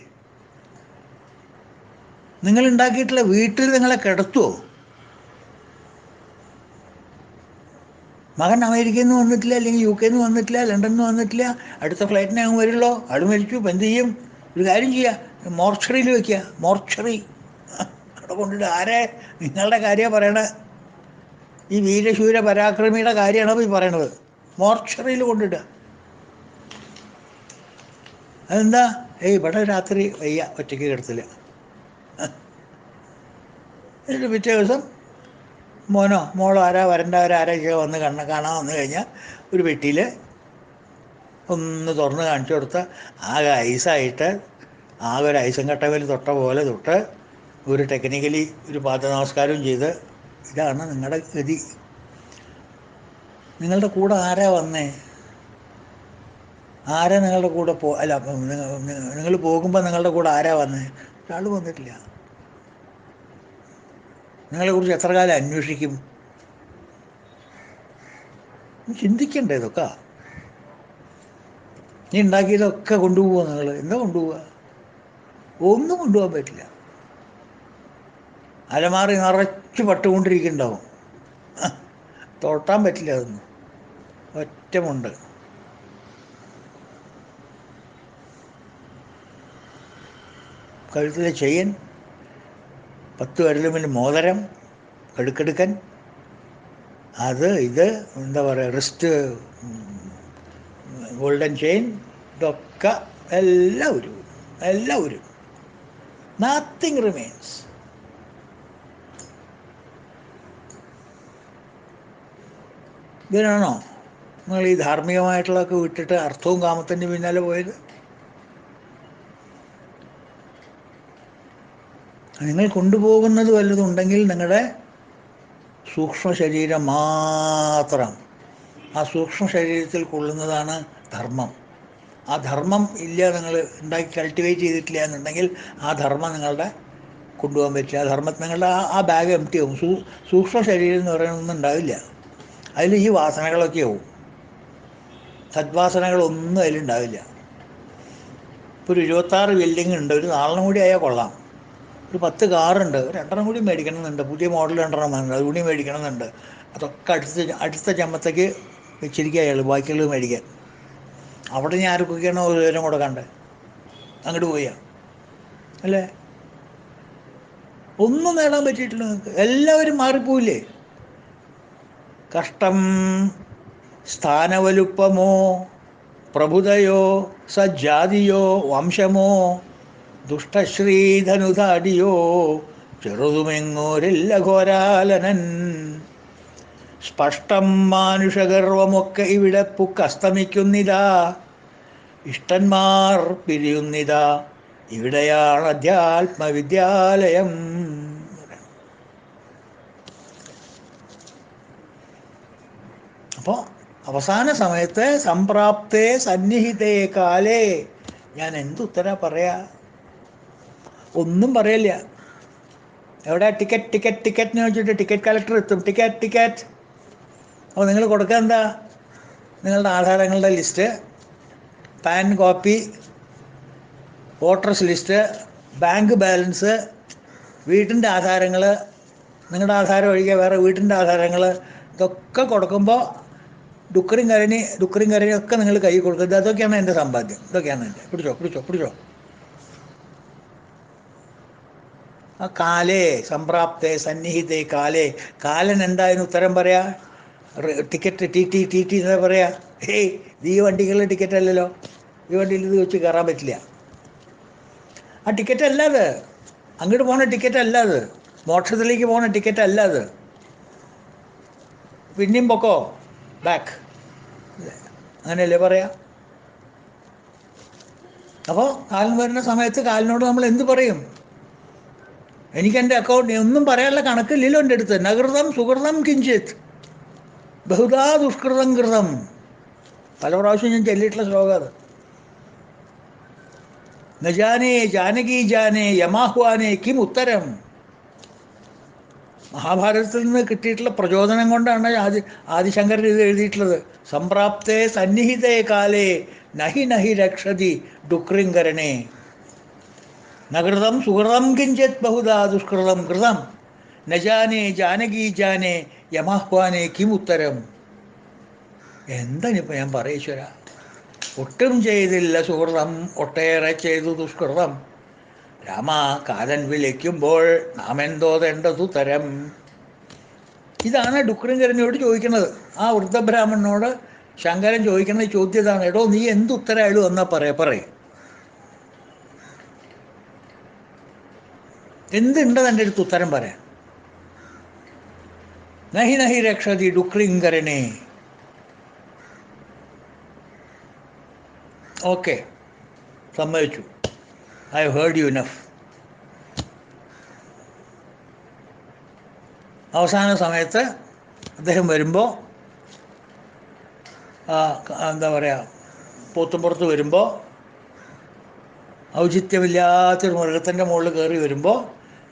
S1: നിങ്ങളുണ്ടാക്കിയിട്ടുള്ള വീട്ടിൽ നിങ്ങളെ കിടത്തുമോ? മകൻ അമേരിക്കയിൽ നിന്ന് വന്നിട്ടില്ല, അല്ലെങ്കിൽ UK നിന്ന് വന്നിട്ടില്ല, ലണ്ടനിൽ നിന്ന് വന്നിട്ടില്ല, അടുത്ത ഫ്ലൈറ്റിനെ അങ്ങ് വരുള്ളൂ, ആട് മരിച്ചു, ഇപ്പം എന്ത് ചെയ്യും? ഒരു കാര്യം ചെയ്യുക, മോർച്ചറിയിൽ വയ്ക്കുക. മോർച്ചറി അവിടെ കൊണ്ടിട്ട് നിങ്ങളുടെ കാര്യമാണ് പറയണത്. ഈ വീരശൂര പരാക്രമിയുടെ കാര്യമാണ് ഈ പറയണത്. മോർച്ചറിയിൽ കൊണ്ടിടുക. അതെന്താ? ഇവിടെ രാത്രി വയ്യ, ഒറ്റയ്ക്ക് കിടത്തില്ല. എന്നിട്ട് പിറ്റേ ദിവസം മോനോ മോളോ വരണ്ടവരാരൊക്കെ വന്ന് കാണാൻ വന്നു കഴിഞ്ഞാൽ ഒരു പെട്ടിയിൽ ഒന്ന് തുറന്ന് കാണിച്ചു കൊടുത്ത് ആകെ ഐസായിട്ട്, ആകെ ഒരു ഐസും കട്ടവിൽ തൊട്ട പോലെ തൊട്ട് ഒരു ടെക്നിക്കലി ഒരു പാദ നമസ്കാരവും ചെയ്ത്, ഇതാണ് നിങ്ങളുടെ ഗതി. നിങ്ങളുടെ കൂടെ ആരാ വന്നേ? ആരാ നിങ്ങളുടെ കൂടെ അല്ല, നിങ്ങൾ പോകുമ്പോൾ നിങ്ങളുടെ കൂടെ ആരാ വന്നത്? ഒരാൾ വന്നിട്ടില്ല. നിങ്ങളെക്കുറിച്ച് എത്ര കാലം അന്വേഷിക്കും? ചിന്തിക്കണ്ടേ ഇതൊക്കെ? നീ ഉണ്ടാക്കിയതൊക്കെ കൊണ്ടുപോവുക. നിങ്ങൾ എന്താ കൊണ്ടുപോവുക? ഒന്നും കൊണ്ടുപോകാൻ പറ്റില്ല. അലമാറി നിറച്ച് പട്ടുകൊണ്ടിരിക്കുന്നുണ്ടാവും, തൊട്ടാൻ പറ്റില്ല. അതൊന്നും ഒറ്റമുണ്ട്. കഴുത്തിലെ ചെയിൻ, 10 വിരലുമിൽ മോതിരം, കടുക്കടുക്കൻ, അത് ഇത് എന്താ പറയുക, റിസ്റ്റ് ഗോൾഡൻ ചെയിൻ, ഇതൊക്കെ എല്ലാവരും എല്ലാവരും നത്തിങ് റിമെയിൻസ്. ഇതിനാണോ നിങ്ങൾ ഈ ധാർമ്മികമായിട്ടുള്ളതൊക്കെ വിട്ടിട്ട് അർത്ഥവും കാമത്തിൻ്റെ പിന്നാലെ പോയത്? നിങ്ങൾ കൊണ്ടുപോകുന്നത് വല്ലതുണ്ടെങ്കിൽ നിങ്ങളുടെ സൂക്ഷ്മ ശരീരം മാത്രം. ആ സൂക്ഷ്മ ശരീരത്തിൽ കൊള്ളുന്നതാണ് ധർമ്മം. ആ ധർമ്മം ഇല്ല, നിങ്ങൾ ഉണ്ടാക്കി കൾട്ടിവേറ്റ് ചെയ്തിട്ടില്ല എന്നുണ്ടെങ്കിൽ ആ ധർമ്മം നിങ്ങളുടെ കൊണ്ടുപോകാൻ പറ്റില്ല. ആ ധർമ്മം നിങ്ങളുടെ ആ ബാഗ് എംപ്റ്റി ആവും. സൂക്ഷ്മ ശരീരം എന്ന് പറയുന്നൊന്നും ഉണ്ടാവില്ല. അതിൽ ഈ വാസനകളൊക്കെ ആവും. സദ്വാസനകളൊന്നും അതിലുണ്ടാവില്ല. ഇപ്പോൾ ഒരു 26 ബിൽഡിംഗ് ഉണ്ട്, ഒരു 4 കൂടി ആയാൽ കൊള്ളാം. ഒരു 10 കാറുണ്ട്, ഒരു 2 കൂടി മേടിക്കണമെന്നുണ്ട്. പുതിയ മോഡൽ 2 വേണം, അതുകൂടി മേടിക്കണമെന്നുണ്ട്. അതൊക്കെ അടുത്ത ചമ്മത്തേക്ക് വെച്ചിരിക്കുക അയാൾ, ബാക്കിയുള്ളത് മേടിക്കാൻ. അവിടെ ഞാൻ ആർക്കൊക്കെയാണ് ഒരു വിവരം കൊടുക്കണ്ടേ? അങ്ങോട്ട് പോയാ അല്ലേ? ഒന്നും നേടാൻ പറ്റിയിട്ടില്ല നിങ്ങൾക്ക്. എല്ലാവരും മാറിപ്പോയില്ലേ? കഷ്ടം സ്ഥാനവലുപ്പമോ പ്രഭുതയോ സജ്ജാതിയോ വംശമോ ദുഷ്ടശ്രീധനുധാടിയോ ചെറുതുമെങ്ങോരില്ല ഘോരാലനൻ. സ്പഷ്ടം മാനുഷഗർവമൊക്കെ ഇവിടെ പുക്കസ്തമിക്കുന്നിതാ. ഇഷ്ടന്മാർ പിരിയുന്നിതാ. ഇവിടെയാണ് അധ്യാത്മവിദ്യാലയം. അപ്പോൾ അവസാന സമയത്ത് സംപ്രാപ്തേ സന്നിഹിതേ കാലേ ഞാൻ എന്തുത്തരാ പറയാ? ഒന്നും പറയില്ല. എവിടെ ടിക്കറ്റ് ടിക്കറ്റ് ടിക്കറ്റ് എന്ന് വെച്ചിട്ട് ടിക്കറ്റ് കളക്ടർ എത്തും. Ticket ticket. അപ്പോൾ നിങ്ങൾ കൊടുക്കുക എന്താ? നിങ്ങളുടെ ആധാരങ്ങളുടെ list, PAN copy, voters list, bank balance, വീട്ടിൻ്റെ ആധാരങ്ങൾ, നിങ്ങളുടെ ആധാരം ഒഴികെ വേറെ വീട്ടിൻ്റെ ആധാരങ്ങൾ, ഇതൊക്കെ കൊടുക്കുമ്പോൾ ഡുക്കറിയും കരണിയും ഒക്കെ നിങ്ങൾ കൈ കൊടുക്കുന്നത്. അതൊക്കെയാണ് എൻ്റെ സമ്പാദ്യം, ഇതൊക്കെയാണ് എൻ്റെ. പിടിച്ചോ പിടിച്ചോ പിടിച്ചോ. ആ കാലേ സംപ്രാപ്തേ സന്നിഹിതേ കാലേ. കാലൻ എന്തായാലും ഉത്തരം പറയാ? Ticket T T T T എന്താ പറയാ? ഹേയ്, ഇത് ഈ വണ്ടിക്കുള്ള ടിക്കറ്റ് അല്ലല്ലോ, ഈ വണ്ടിയിൽ ഇത് വെച്ച് കയറാൻ പറ്റില്ല. ആ ടിക്കറ്റ് അല്ല അത്, അങ്ങോട്ട് പോകുന്ന ടിക്കറ്റ് അല്ല അത്, മോക്ഷത്തിലേക്ക് പോകുന്ന ടിക്കറ്റ് അല്ല അത്. പിന്നെയും പൊക്കോ, ബാക്ക്, അങ്ങനെയല്ലേ പറയാ? അപ്പോൾ കാലം വരുന്ന സമയത്ത് കാലിനോട് നമ്മൾ എന്ത് പറയും? എനിക്കെൻ്റെ അക്കൗണ്ട് ഒന്നും പറയാനുള്ള കണക്കില്ലല്ലോ എൻ്റെ അടുത്ത്. നകൃതം സുഹൃതം കിഞ്ചിത് ബഹുദാ ദുഷ്കൃതം കൃതം. പല പ്രാവശ്യം ഞാൻ ചൊല്ലിയിട്ടുള്ള ശ്ലോകം അത്. നജാനേ ജാനകി ജാനേ യമാഹ്വാനേ കിം ഉത്തരം. മഹാഭാരതത്തിൽ നിന്ന് കിട്ടിയിട്ടുള്ള പ്രചോദനം കൊണ്ടാണ് ആദിശങ്കരൻ ഇത് എഴുതിയിട്ടുള്ളത്. സംപ്രാപ്തേ സന്നിഹിതേ കാലേ നഹി നഹി രക്ഷതി ഡുക്രിങ്കരണേ. നകൃതം സുഹൃതം കിഞ്ചിത് ബഹുദാ ദുഷ്കൃതം കൃതം. നജാനേ ജാനകി ജാനേ യമാഹ്വാനേ കിം ഉത്തരം. എന്താണിപ്പോൾ ഞാൻ പറയേശ്വര? ഒട്ടും ചെയ്തില്ല സുഹൃതം, ഒട്ടേറെ ചെയ്തു ദുഷ്കൃതം. രാമ കാലൻ വിളിക്കുമ്പോൾ നാം എന്തോതേണ്ടതു തരം. ഇതാണ് ഡുക്രിങ്കരനോട് ചോദിക്കുന്നത്. ആ വൃദ്ധബ്രാഹ്മണനോട് ശങ്കരൻ ചോദിക്കുന്ന ചോദ്യം ഇതാണ്. എടോ, നീ എന്തുത്തരായാലും എന്നാ പറയും. എന്തുണ്ടെന്ന് എൻ്റെ അടുത്ത് ഉത്തരം പറയാൻ? നഹി നഹി രക്ഷതി ഡുക്രിങ്കരനെ. ഓക്കെ, സമ്മതിച്ചു. I heard you enough. അവസാന സമയത്ത് അദ്ദേഹം വരുമ്പോൾ എന്താ പറയുക, പോത്തുംപുറത്ത് വരുമ്പോൾ, ഔചിത്യമില്ലാത്തൊരു മൃഗത്തിൻ്റെ മുകളിൽ കയറി വരുമ്പോൾ,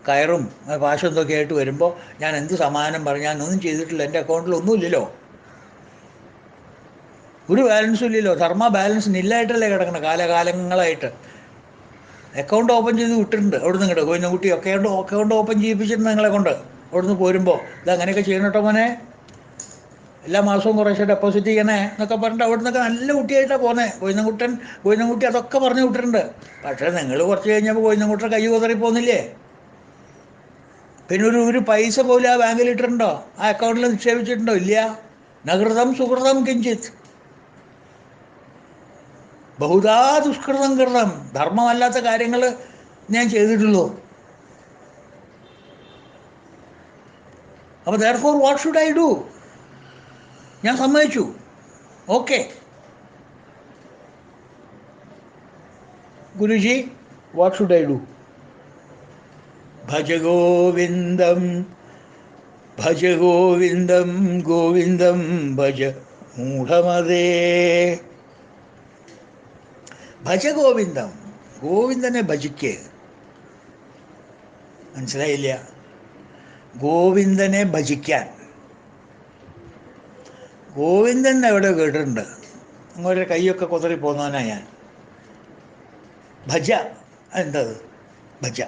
S1: കയറും പാശം എന്തൊക്കെ ആയിട്ട് വരുമ്പോൾ ഞാൻ എന്ത് സമാധാനം പറഞ്ഞു? ഞാനൊന്നും ചെയ്തിട്ടില്ല, എൻ്റെ അക്കൗണ്ടിൽ ഒന്നുമില്ലല്ലോ, ഒരു ബാലൻസും ഇല്ലല്ലോ. ധർമ്മ ബാലൻസ് നില്ലായിട്ടല്ലേ കിടക്കണം കാലകാലങ്ങളായിട്ട്. അക്കൗണ്ട് ഓപ്പൺ ചെയ്ത് വിട്ടിട്ടുണ്ട് അവിടുന്ന് ഇങ്ങോട്ട്. കോയിനക്കുട്ടി അക്കൗണ്ട് ഓപ്പൺ ചെയ്യിപ്പിച്ചിട്ടുണ്ട് നിങ്ങളെ കൊണ്ട് അവിടുന്ന് പോരുമ്പോൾ. ഇത് അങ്ങനെയൊക്കെ ചെയ്യണം കേട്ടോ മോനെ, എല്ലാ മാസവും കുറേശ്ശെ ഡെപ്പോസിറ്റ് ചെയ്യണേ എന്നൊക്കെ പറഞ്ഞിട്ട് അവിടെ നിന്നൊക്കെ നല്ല കുട്ടിയായിട്ടാണ് പോകുന്നത്. കോയിനക്കുട്ടി അതൊക്കെ പറഞ്ഞു വിട്ടിട്ടുണ്ട്. പക്ഷേ നിങ്ങൾ കുറച്ച് കഴിഞ്ഞപ്പോൾ കോയിനക്കുട്ടിയുടെ കൈ കുതറി പോകുന്നില്ലേ? പിന്നെ ഒരു പൈസ പോലും ആ ബാങ്കിൽ ഇട്ടിട്ടുണ്ടോ? ആ അക്കൗണ്ടിൽ നിക്ഷേപിച്ചിട്ടുണ്ടോ? ഇല്ല. നകൃതം സുഹൃതം കിഞ്ചിത് ബഹുധാ ദുഷ്കൃതം കൃതം. ധർമ്മമല്ലാത്ത കാര്യങ്ങൾ ഞാൻ ചെയ്തിട്ടുള്ളൂ. അപ്പോൾ therefore what should I do? ഞാൻ സമ്മതിച്ചു, okay Guruji, what should I do? ഭജ ഗോവിന്ദം ഭജ ഗോവിന്ദം ഗോവിന്ദം ഭജ മൂഢമതേ. ഭജ ഗോവിന്ദം, ഗോവിന്ദനെ ഭജിക്ക്. മനസ്സിലായില്ല? ഗോവിന്ദനെ ഭജിക്കാൻ. ഗോവിന്ദൻ എവിടെ കേട്ടിട്ടുണ്ട്? അങ്ങോട്ട് കൈയൊക്കെ കുതറി പോന്നവനാ ഞാൻ. ഭജ എന്തത്? ഭജ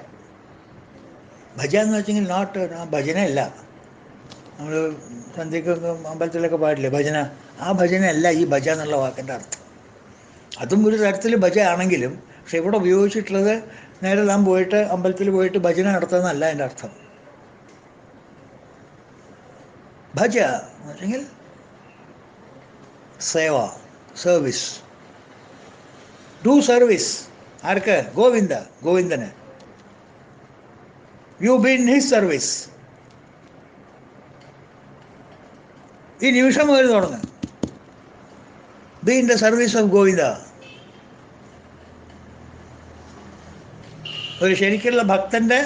S1: ഭജ എന്ന് വെച്ചെങ്കിൽ നോട്ട് ഭജനയല്ല. നമ്മൾ സന്ധ്യക്കൊക്കെ അമ്പലത്തിലൊക്കെ പാടില്ലേ ഭജന, ആ ഭജനയല്ല ഈ ഭജ എന്നുള്ള വാക്കിൻ്റെ അർത്ഥം. അതും ഒരു തരത്തിൽ ഭജ ആണെങ്കിലും, പക്ഷെ ഇവിടെ ഉപയോഗിച്ചിട്ടുള്ളത് നേരെ നാം പോയിട്ട് അമ്പലത്തിൽ പോയിട്ട് ഭജന നടത്തുന്നതല്ല എൻ്റെ അർത്ഥം. ഭജ എന്ന് വെച്ചെങ്കിൽ സേവ, സർവീസ്. Do service. ആർക്ക്? ഗോവിന്ദന്. You be in his service. ഈ നിമിഷം മുതൽ തുടങ്ങ്. Be in the service of Govinda. ഒരു ശരിക്കുള്ള ഭക്തൻ്റെ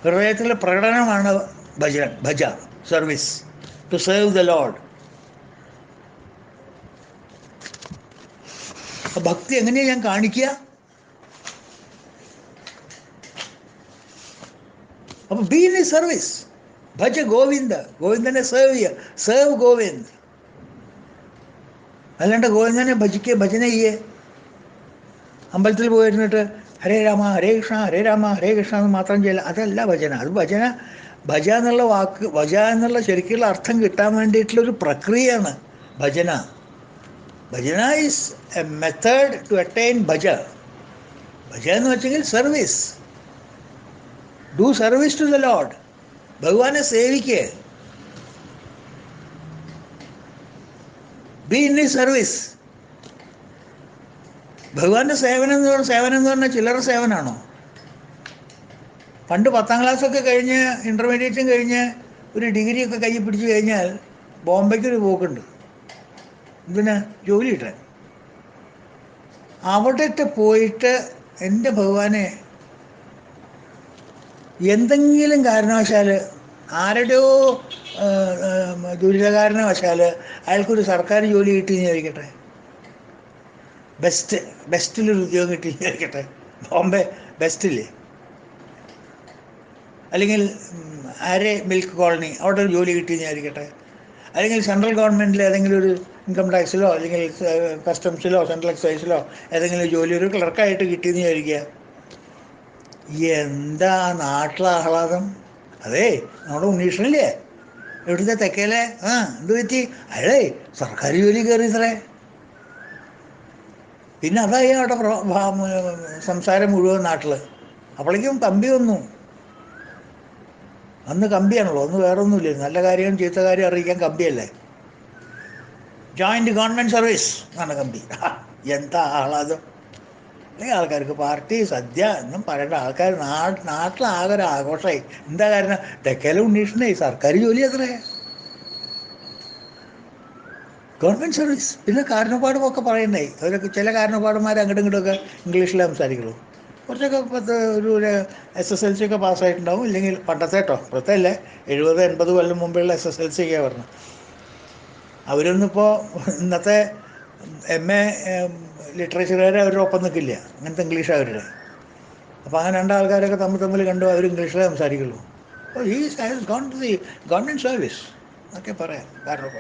S1: ഹൃദയത്തിലെ പ്രകടനമാണ് ഭജ, service, to serve the lord. ഭക്തി എങ്ങനെയാണ് ഞാൻ കാണിക്കുക? അപ്പോൾ ബി ഇൻ ഹിസ് സർവീസ്. ഭജ ഗോവിന്ദനെ സേവ് ചെയ്യുക. സേവ് ഗോവിന്ദ്. അല്ലാണ്ട് ഗോവിന്ദനെ ഭജന ചെയ്യേ. അമ്പലത്തിൽ പോയിരുന്നിട്ട് ഹരേ രാമ ഹരേ കൃഷ്ണ ഹരേ രാമ ഹരേ കൃഷ്ണ എന്ന് മാത്രം ചെയ്യില്ല. അതല്ല ഭജന. അത് ഭജ എന്നുള്ള വാക്ക്, ഭജ എന്നുള്ള ശരിക്കുള്ള അർത്ഥം കിട്ടാൻ വേണ്ടിയിട്ടുള്ളൊരു പ്രക്രിയയാണ് ഭജന. ഭജന is a method to attain ഭജ. ഭജ എന്ന് വെച്ചെങ്കിൽ service. Do service to the lord. ഭഗവാനെ സേവിക്കുക. Be in his service. ഭഗവാന്റെ സേവനം എന്ന് പറഞ്ഞാൽ ചില്ലറ സേവനമാണോ? പണ്ട് 10ാം ക്ലാസ്സൊക്കെ കഴിഞ്ഞ് ഇൻ്റർമീഡിയറ്റും കഴിഞ്ഞ് ഒരു ഡിഗ്രിയൊക്കെ കയ്യിൽ പിടിച്ച് കഴിഞ്ഞാൽ ബോംബെക്കൊരു പോക്കുണ്ട്. ഇതിന് ജോലി കിട്ടാൻ. അവിടത്തെ പോയിട്ട് എൻ്റെ ഭഗവാനെ എന്തെങ്കിലും കാരണവശാൽ, ആരുടെയോ ദുരിതകാരണവശാൽ അയാൾക്കൊരു സർക്കാർ ജോലി കിട്ടിയെന്ന് വിചാരിക്കട്ടെ, ബെസ്റ്റിലൊരു ഉദ്യോഗം കിട്ടിയെന്ന് വിചാരിക്കട്ടെ, ബോംബെ ബെസ്റ്റില്ലേ, അല്ലെങ്കിൽ ആരെ മിൽക്ക് കോളനി അവിടെ ഒരു ജോലി കിട്ടിയെന്ന് വിചാരിക്കട്ടെ, അല്ലെങ്കിൽ സെൻട്രൽ ഗവൺമെൻറ്റിൽ ഏതെങ്കിലും ഒരു ഇൻകം ടാക്സിലോ അല്ലെങ്കിൽ കസ്റ്റംസിലോ സെൻട്രൽ എക്സൈസിലോ ഏതെങ്കിലും ജോലി ഒരു ക്ലർക്കായിട്ട് കിട്ടിയെന്ന് വിചാരിക്കുക. എന്താ നാട്ടിലെ ആഹ്ലാദം! അതേ നമ്മുടെ ഉണ്ണീഷണില്ലേ, എവിടുത്തെ തെക്കേലെ, എന്ത് പറ്റി? അയാളേ സർക്കാർ ജോലി കയറിയത്രേ. പിന്നെ അതായി അവിടെ സംസാരം മുഴുവൻ നാട്ടിൽ. അപ്പോഴേക്കും കമ്പി വന്നു. അന്ന് കമ്പിയാണല്ലോ, അന്ന് വേറെ ഒന്നുമില്ല. നല്ല കാര്യം ചീത്ത കാര്യം അറിയിക്കാൻ കമ്പിയല്ലേ. ജോയിൻറ്റ് ഗവൺമെൻറ് സർവീസ് എന്നാണ് കമ്പി. എന്താ ആഹ്ലാദം! അല്ലെങ്കിൽ ആൾക്കാർക്ക് പാർട്ടി സദ്യ എന്നും പറയേണ്ട ആൾക്കാർ നാട്ടിലാകെ ഒരു ആഘോഷമായി. എന്താ കാരണം? തെക്കേലെ ഉണ്ണീഷണേ സർക്കാർ ജോലി അത്രേ, ഗവൺമെൻറ് സർവീസ്. പിന്നെ കാരണപ്പാടുമൊക്കെ പറയണ്ടേ. അവരൊക്കെ ചില കാരണപ്പാടന്മാർ അങ്ങോട്ടും ഇങ്ങോട്ടൊക്കെ ഇംഗ്ലീഷിലേ സംസാരിക്കുള്ളൂ. കുറച്ചൊക്കെ ഒരു SSLC ഒക്കെ പാസ്സായിട്ടുണ്ടാവും. ഇല്ലെങ്കിൽ പണ്ടത്തെ കേട്ടോ, ഇപ്പോഴത്തെ അല്ലേ, 70-80 കൊല്ലം മുമ്പുള്ള SSLC ഒക്കെ പറഞ്ഞു. അവരൊന്നിപ്പോൾ ഇന്നത്തെ MA ലിറ്ററേച്ചറുകാരെ അവരുടെ ഒപ്പം നിൽക്കില്ല, അങ്ങനത്തെ ഇംഗ്ലീഷ് അവരുടെ. അപ്പോൾ അങ്ങനെ രണ്ടാൾക്കാരൊക്കെ തമ്മിൽ കണ്ടു, അവർ ഇംഗ്ലീഷിലേ സംസാരിക്കുള്ളൂ. അപ്പോൾ ഈ has gone to the government service എന്നൊക്കെ പറയാം. കാരണം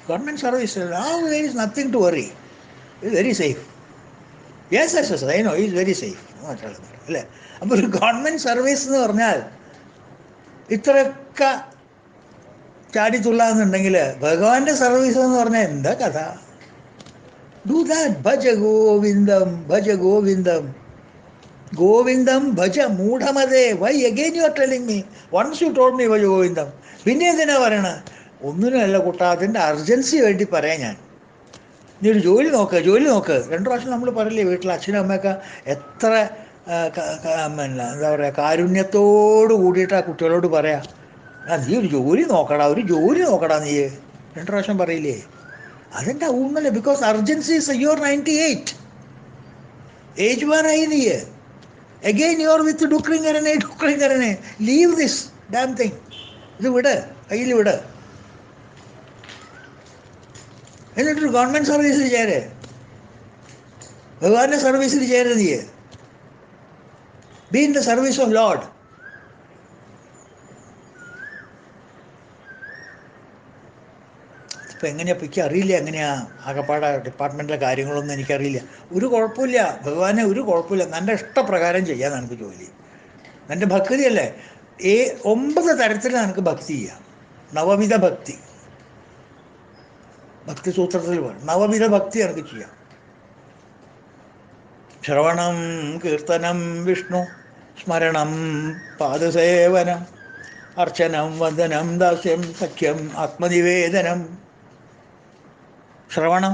S1: government service there is nothing to worry, it very safe. Yes yes yes I know is very safe അല്ലേ. അപ്പോൾ ഒരു ഗവൺമെൻറ് സർവീസ് എന്ന് പറഞ്ഞാൽ ഇത്രയൊക്കെ ചാടിത്തുള്ളാന്നുണ്ടെങ്കിൽ ഭഗവാന്റെ സർവീസ് എന്ന് പറഞ്ഞാൽ എന്താ കഥ? ഡു ദാറ്റ്, ഭജ ഗോവിന്ദം ഭജ ഗോവിന്ദം ഗോവിന്ദം ഭജ മൂഢമതേ. Why again you are telling me? Once you told me ഭജ ഗോവിന്ദം, പിന്നെ എന്തിനാ പറയണ? ഒന്നിനുമല്ല കുട്ടാ, അതിൻ്റെ അർജൻസി വേണ്ടി പറയാം ഞാൻ. നീ ഒരു ജോലി നോക്ക്, ജോലി നോക്ക്. 2 പ്രാവശ്യം നമ്മൾ പറയില്ലേ വീട്ടിൽ അച്ഛനും അമ്മയൊക്കെ എത്ര പിന്നെ എന്താ പറയുക, കാരുണ്യത്തോട് കൂടിയിട്ട് ആ കുട്ടികളോട് പറയാം, നീ ഒരു ജോലി നോക്കടാ, ഒരു ജോലി നോക്കടാ നീ. 2 പ്രാവശ്യം പറയില്ലേ? അതിൻ്റെ ഊന്നല്ല. Because urgency is your 98 age വാറായി നീ. അഗെയിൻ യുവർ വിത്ത് ഡുക്രിങ്കരനെ ലീവ് ദിസ് ഡാം തിങ്. ഇത് വിട്, കയ്യിൽ വിട്. എന്നിട്ടൊരു ഗവൺമെൻറ് സർവീസിൽ ചേര്, ഭഗവാന്റെ സർവീസിൽ ചേര്. നീ B in the service of load. ഇപ്പം എങ്ങനെയാണ് എനിക്ക് അറിയില്ല, എങ്ങനെയാണ് ആകപ്പാടെ ഡിപ്പാർട്ട്മെൻറ്റിലെ കാര്യങ്ങളൊന്നും എനിക്കറിയില്ല. ഒരു കുഴപ്പമില്ല ഭഗവാനെ, ഒരു കുഴപ്പമില്ല. എൻ്റെ ഇഷ്ടപ്രകാരം ചെയ്യാൻ എനിക്ക് ജോലി. എൻ്റെ ഭക്തിയല്ലേ, 9 തരത്തിൽ എനിക്ക് ഭക്തി ചെയ്യാം. നവവിധ ഭക്തി, ഭക്തി സൂത്രത്തിൽ വേണം. നവവിധ ഭക്തി എനിക്ക് ചെയ്യാം. ശ്രവണം, കീർത്തനം, വിഷ്ണു സ്മരണം, പാദസേവനം, അർച്ചനം, വന്ദനം, ദാസ്യം, സഖ്യം, ആത്മനിവേദനം. ശ്രവണം,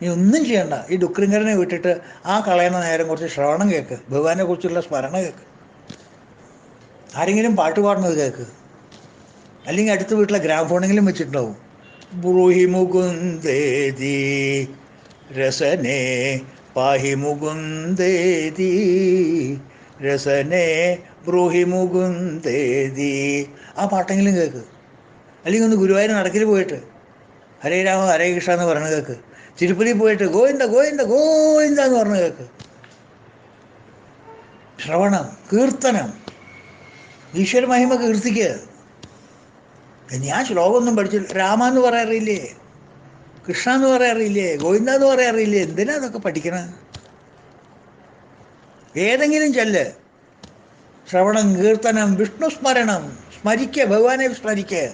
S1: നീ ഒന്നും ചെയ്യണ്ട. ഈ ഡുക്രിങ്കരനെ വിട്ടിട്ട് ആ കളയുന്ന നേരം കുറച്ച് ശ്രവണം കേൾക്ക്, ഭഗവാനെ കുറിച്ചുള്ള സ്മരണ കേൾക്ക്. ആരെങ്കിലും പാട്ട് പാടുന്നത് കേൾക്ക്, അല്ലെങ്കിൽ അടുത്ത വീട്ടിലെ ഗ്രാമഫോണെങ്കിലും വെച്ചിട്ടുണ്ടാവും. ബ്രൂഹി മുകുന്ദേതി രസനേ പാഹി മുകുന്ദേതി രസനേ ബ്രൂഹി മുകുന്ദേതി. ആ പാട്ടെങ്കിലും കേൾക്ക്. അല്ലെങ്കിൽ ഒന്ന് ഗുരുവായൂർ നടക്കിൽ പോയിട്ട് ഹരേ രാമ ഹരേ കൃഷ്ണ എന്ന് പറഞ്ഞ് കേൾക്ക്. തിരുപ്പതി പോയിട്ട് ഗോവിന്ദ ഗോവിന്ദ ഗോവിന്ദ എന്ന് പറഞ്ഞ് കേൾക്ക്. ശ്രവണം, കീർത്തനം, ഈശ്വര മഹിമ കീർത്തിക്കുക. ഞാൻ ശ്ലോകമൊന്നും പഠിച്ചില്ല. രാമ എന്ന് പറയാറില്ലേ, കൃഷ്ണ എന്ന് പറയാറില്ലേ, ഗോവിന്ദ എന്ന് പറയാറില്ലേ? എന്തിനാ അതൊക്കെ പഠിക്കണം? ഏതെങ്കിലും ചെല്ല്. ശ്രവണം, കീർത്തനം, വിഷ്ണു സ്മരണം, സ്മരിക്കുക, ഭഗവാനെ സ്മരിക്കുക.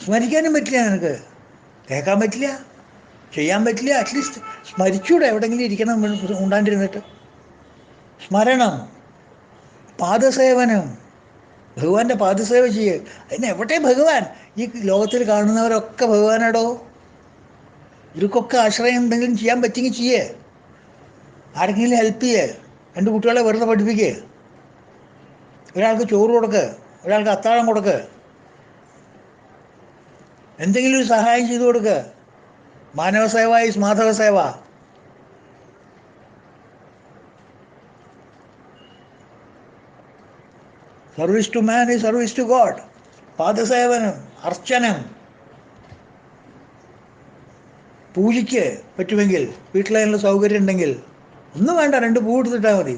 S1: സ്മരിക്കാനും പറ്റില്ല, നിനക്ക് കേൾക്കാൻ പറ്റില്ല, ചെയ്യാൻ പറ്റില്ല. അറ്റ്ലീസ്റ്റ് സ്മരിച്ചൂടെ? എവിടെയെങ്കിലും ഇരിക്കണം ഉണ്ടാണ്ടിരുന്നിട്ട്. സ്മരണം, പാദസേവനം, ഭഗവാന്റെ പാദസേവ ചെയ്യുക. അതിനെവിടെ ഭഗവാൻ? ഈ ലോകത്തിൽ കാണുന്നവരൊക്കെ ഭഗവാനാടോ. ഇവർക്കൊക്കെ ആശ്രയം എന്തെങ്കിലും ചെയ്യാൻ പറ്റിയെങ്കിൽ ചെയ്യേ. ആരെങ്കിലും ഹെൽപ്പ് ചെയ്യേ. 2 കുട്ടികളെ വെറുതെ പഠിപ്പിക്കുക. ഒരാൾക്ക് ചോറ് കൊടുക്കുക, ഒരാൾക്ക് അത്താഴം കൊടുക്കുക, എന്തെങ്കിലും ഒരു സഹായം ചെയ്തു കൊടുക്കുക. മാനവസേവ ഈസ് മാധവ സേവ. Service to man is service to God. പാദസേവനം, അർച്ചനം, പൂജയ്ക്ക് പറ്റുമെങ്കിൽ, വീട്ടിലതിനുള്ള സൗകര്യം ഉണ്ടെങ്കിൽ ഒന്നും വേണ്ട, 2 പൂ എടുത്തിട്ടാൽ മതി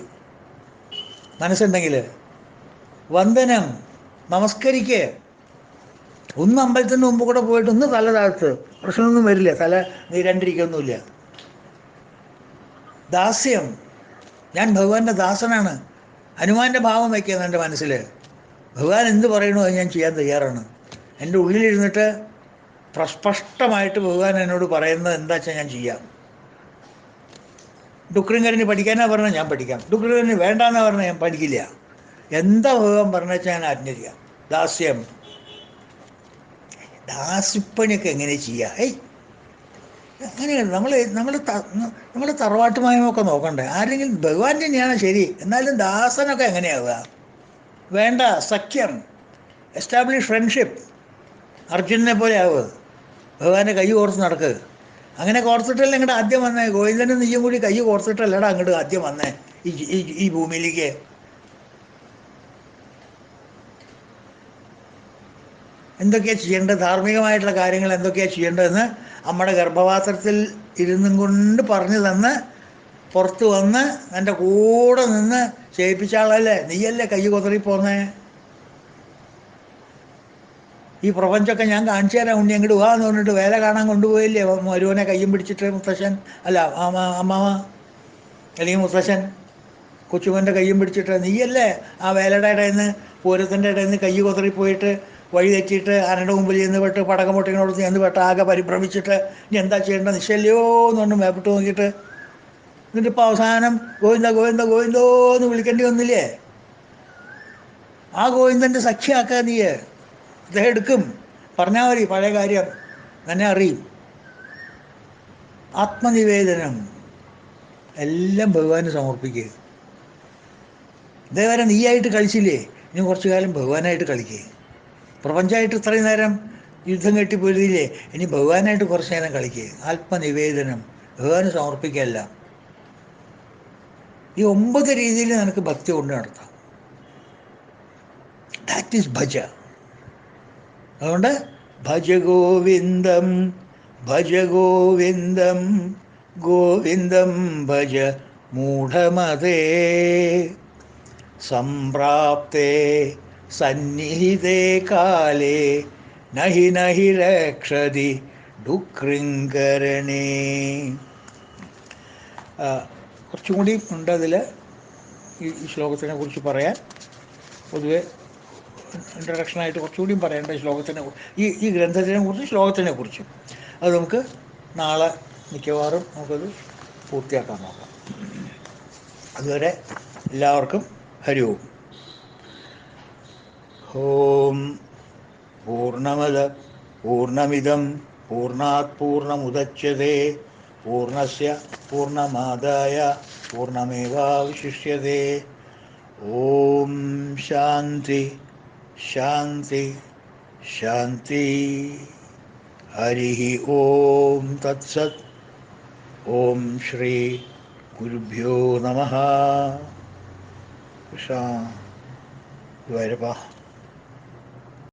S1: മനസ്സുണ്ടെങ്കിൽ. വന്ദനം, നമസ്കരിക്കുക. ഒന്ന് അമ്പലത്തിൻ്റെ മുമ്പ് കൂടെ പോയിട്ട് ഒന്ന് തല താഴ്ത്ത്, പ്രശ്നമൊന്നും വരില്ല, തല നീരണ്ടിരിക്കൊന്നുമില്ല. ദാസ്യം, ഞാൻ ഭഗവാന്റെ ദാസനാണ്. ഹനുമാൻ്റെ ഭാവം വയ്ക്കുക എൻ്റെ മനസ്സിൽ. ഭഗവാൻ എന്ത് പറയണോ അത് ഞാൻ ചെയ്യാൻ തയ്യാറാണ്. എൻ്റെ ഉള്ളിലിരുന്നിട്ട് പ്രസ്പഷ്ടമായിട്ട് ഭഗവാൻ എന്നോട് പറയുന്നത് എന്താ വെച്ചാൽ ഞാൻ ചെയ്യാം. ഡുക്രിങ്കരന് പഠിക്കാനാ പറഞ്ഞാൽ ഞാൻ പഠിക്കാം. ഡുക്രിങ്കരന് വേണ്ടാന്നാ പറഞ്ഞാൽ ഞാൻ പഠിക്കില്ല. എന്താ ഭഗവാൻ പറഞ്ഞ വെച്ചാൽ ഞാൻ ആജ്ഞരിക്കാം. ദാസ്യം, ദാസിപ്പണിയൊക്കെ എങ്ങനെ ചെയ്യുക? അങ്ങനെയാണ് നമ്മൾ തറവാട്ടുമായൊക്കെ നോക്കണ്ടേ? ആരെങ്കിലും ഭഗവാന്റെ തന്നെയാണ് ശരി, എന്നാലും ദാസനൊക്കെ എങ്ങനെയാവുക? വേണ്ട, സഖ്യം, എസ്റ്റാബ്ലിഷ് ഫ്രണ്ട്ഷിപ്പ്. അർജുനനെ പോലെ ആവുക, ഭഗവാന്റെ കൈ കോർത്ത് നടക്കുക. അങ്ങനെ കോർത്തിട്ടല്ലേ ഇങ്ങോട്ട് ആദ്യം വന്നേ? ഗോവിന്ദനും നീയും കൂടി കൈ കോർത്തിട്ടല്ലടാ അങ്ങോട്ട് ആദ്യം വന്നേ ഈ ഭൂമിയിലേക്ക്. എന്തൊക്കെയാണ് ചെയ്യേണ്ടത്, ധാർമ്മികമായിട്ടുള്ള കാര്യങ്ങൾ എന്തൊക്കെയാണ് ചെയ്യേണ്ടതെന്ന് നമ്മുടെ ഗർഭപാത്രത്തിൽ ഇരുന്നും കൊണ്ട് പറഞ്ഞു തന്ന് പുറത്ത് വന്ന് എൻ്റെ കൂടെ നിന്ന് ചെയ്യിപ്പിച്ച ആളല്ലേ നീയല്ലേ കൈ കൊതറിപ്പോന്നേ. ഈ പ്രപഞ്ചമൊക്കെ ഞാൻ കാണിച്ചു തരാം ഉണ്ണി, അങ്ങോട്ട് വാ എന്ന് പറഞ്ഞിട്ട് വേല കാണാൻ കൊണ്ടുപോയില്ലേ മരുവനെ കയ്യും പിടിച്ചിട്ട് മുത്തശ്ശൻ, അല്ല അമ്മാവ അല്ലെങ്കിൽ മുത്തശ്ശൻ കൊച്ചുമോൻ്റെ കയ്യും പിടിച്ചിട്ട്. നീയല്ലേ ആ വേലയുടെ ഇടയിൽ നിന്ന് പൂരത്തിൻ്റെ ഇടയിൽ നിന്ന് കൈ കൊതറിപ്പോയിട്ട് വഴി തെറ്റിയിട്ട് ആനയുടെ മുമ്പിൽ ചെന്ന് പെട്ട് പടക്കം പൊട്ടിനോട് ചെന്ന് പെട്ട് ആകെ പരിഭ്രമിച്ചിട്ട് ഇനി എന്താ ചെയ്യേണ്ടത് നിശ്ചല്യോ എന്ന് പറഞ്ഞ് മേപ്പിട്ട് നോക്കിയിട്ട് എന്നിട്ടിപ്പോൾ അവസാനം ഗോവിന്ദ ഗോവിന്ദ ഗോവിന്ദോ എന്ന് വിളിക്കേണ്ടി വന്നില്ലേ. ആ ഗോവിന്ദൻ്റെ സഖ്യാക്കുക നീ. അദ്ദേഹം എടുക്കും, പറഞ്ഞാൽ മതി, പഴയ കാര്യം തന്നെ അറിയും. ആത്മനിവേദനം എല്ലാം ഭഗവാന് സമർപ്പിക്കുക. ഇതേവരെ നീയായിട്ട് കളിച്ചില്ലേ, ഇനി കുറച്ചു കാലം ഭഗവാനായിട്ട് കളിക്കുക. പ്രപഞ്ചമായിട്ട് ഇത്രയും നേരം യുദ്ധം കെട്ടിപ്പോയില്ലേ, ഇനി ഭഗവാനായിട്ട് കുറച്ചു നേരം കളിക്കുക. ആത്മനിവേദനം ഭഗവാന് സമർപ്പിക്കുകയല്ല. ഈ 9 രീതിയിൽ നിനക്ക് ഭക്തി കൊണ്ട് നടത്താം. ദാറ്റ് ഈസ് ഭജ. അതുകൊണ്ട് ഭജ ഗോവിന്ദം ഭജ ഗോവിന്ദം ഗോവിന്ദം ഭജ മൂഢമതേ സംപ്രാപ്തേ സന്നിഹിതേ കാലേ നഹി നഹി രക്ഷതി ഡുക്രിങ്കരണേ. കുറച്ചും കൂടി ഉണ്ട് അതിൽ ഈ ശ്ലോകത്തിനെ കുറിച്ച് പറയാൻ. പൊതുവെ ഇൻട്രഡക്ഷനായിട്ട് കുറച്ചുകൂടിയും പറയേണ്ട ശ്ലോകത്തിനെ ഈ ഗ്രന്ഥത്തിനെ കുറിച്ച് ശ്ലോകത്തിനെ കുറിച്ചും അത് നമുക്ക് നാളെ മിക്കവാറും നമുക്കത് പൂർത്തിയാക്കാൻ നോക്കാം. അതുവരെ എല്ലാവർക്കും ഹരി ഓം. ഓം പൂർണ്ണമദ പൂർണ്ണമിദം പൂർണ്ണാത് പൂർണ്ണമുദച്യതേ പൂർണ്ണസ്യ പൂർണ്ണമാദായ പൂർണ്ണമേവാവശിഷ്യതേ. ഓം ശാന്തി ശാന്തി ശാന്തി. ഹരി ഓം തത്സത്. ഓം ശ്രീ ഗുരുഭ്യോ നമഃ. കൃഷ്ണ ഗുരുവായൂരപ്പ.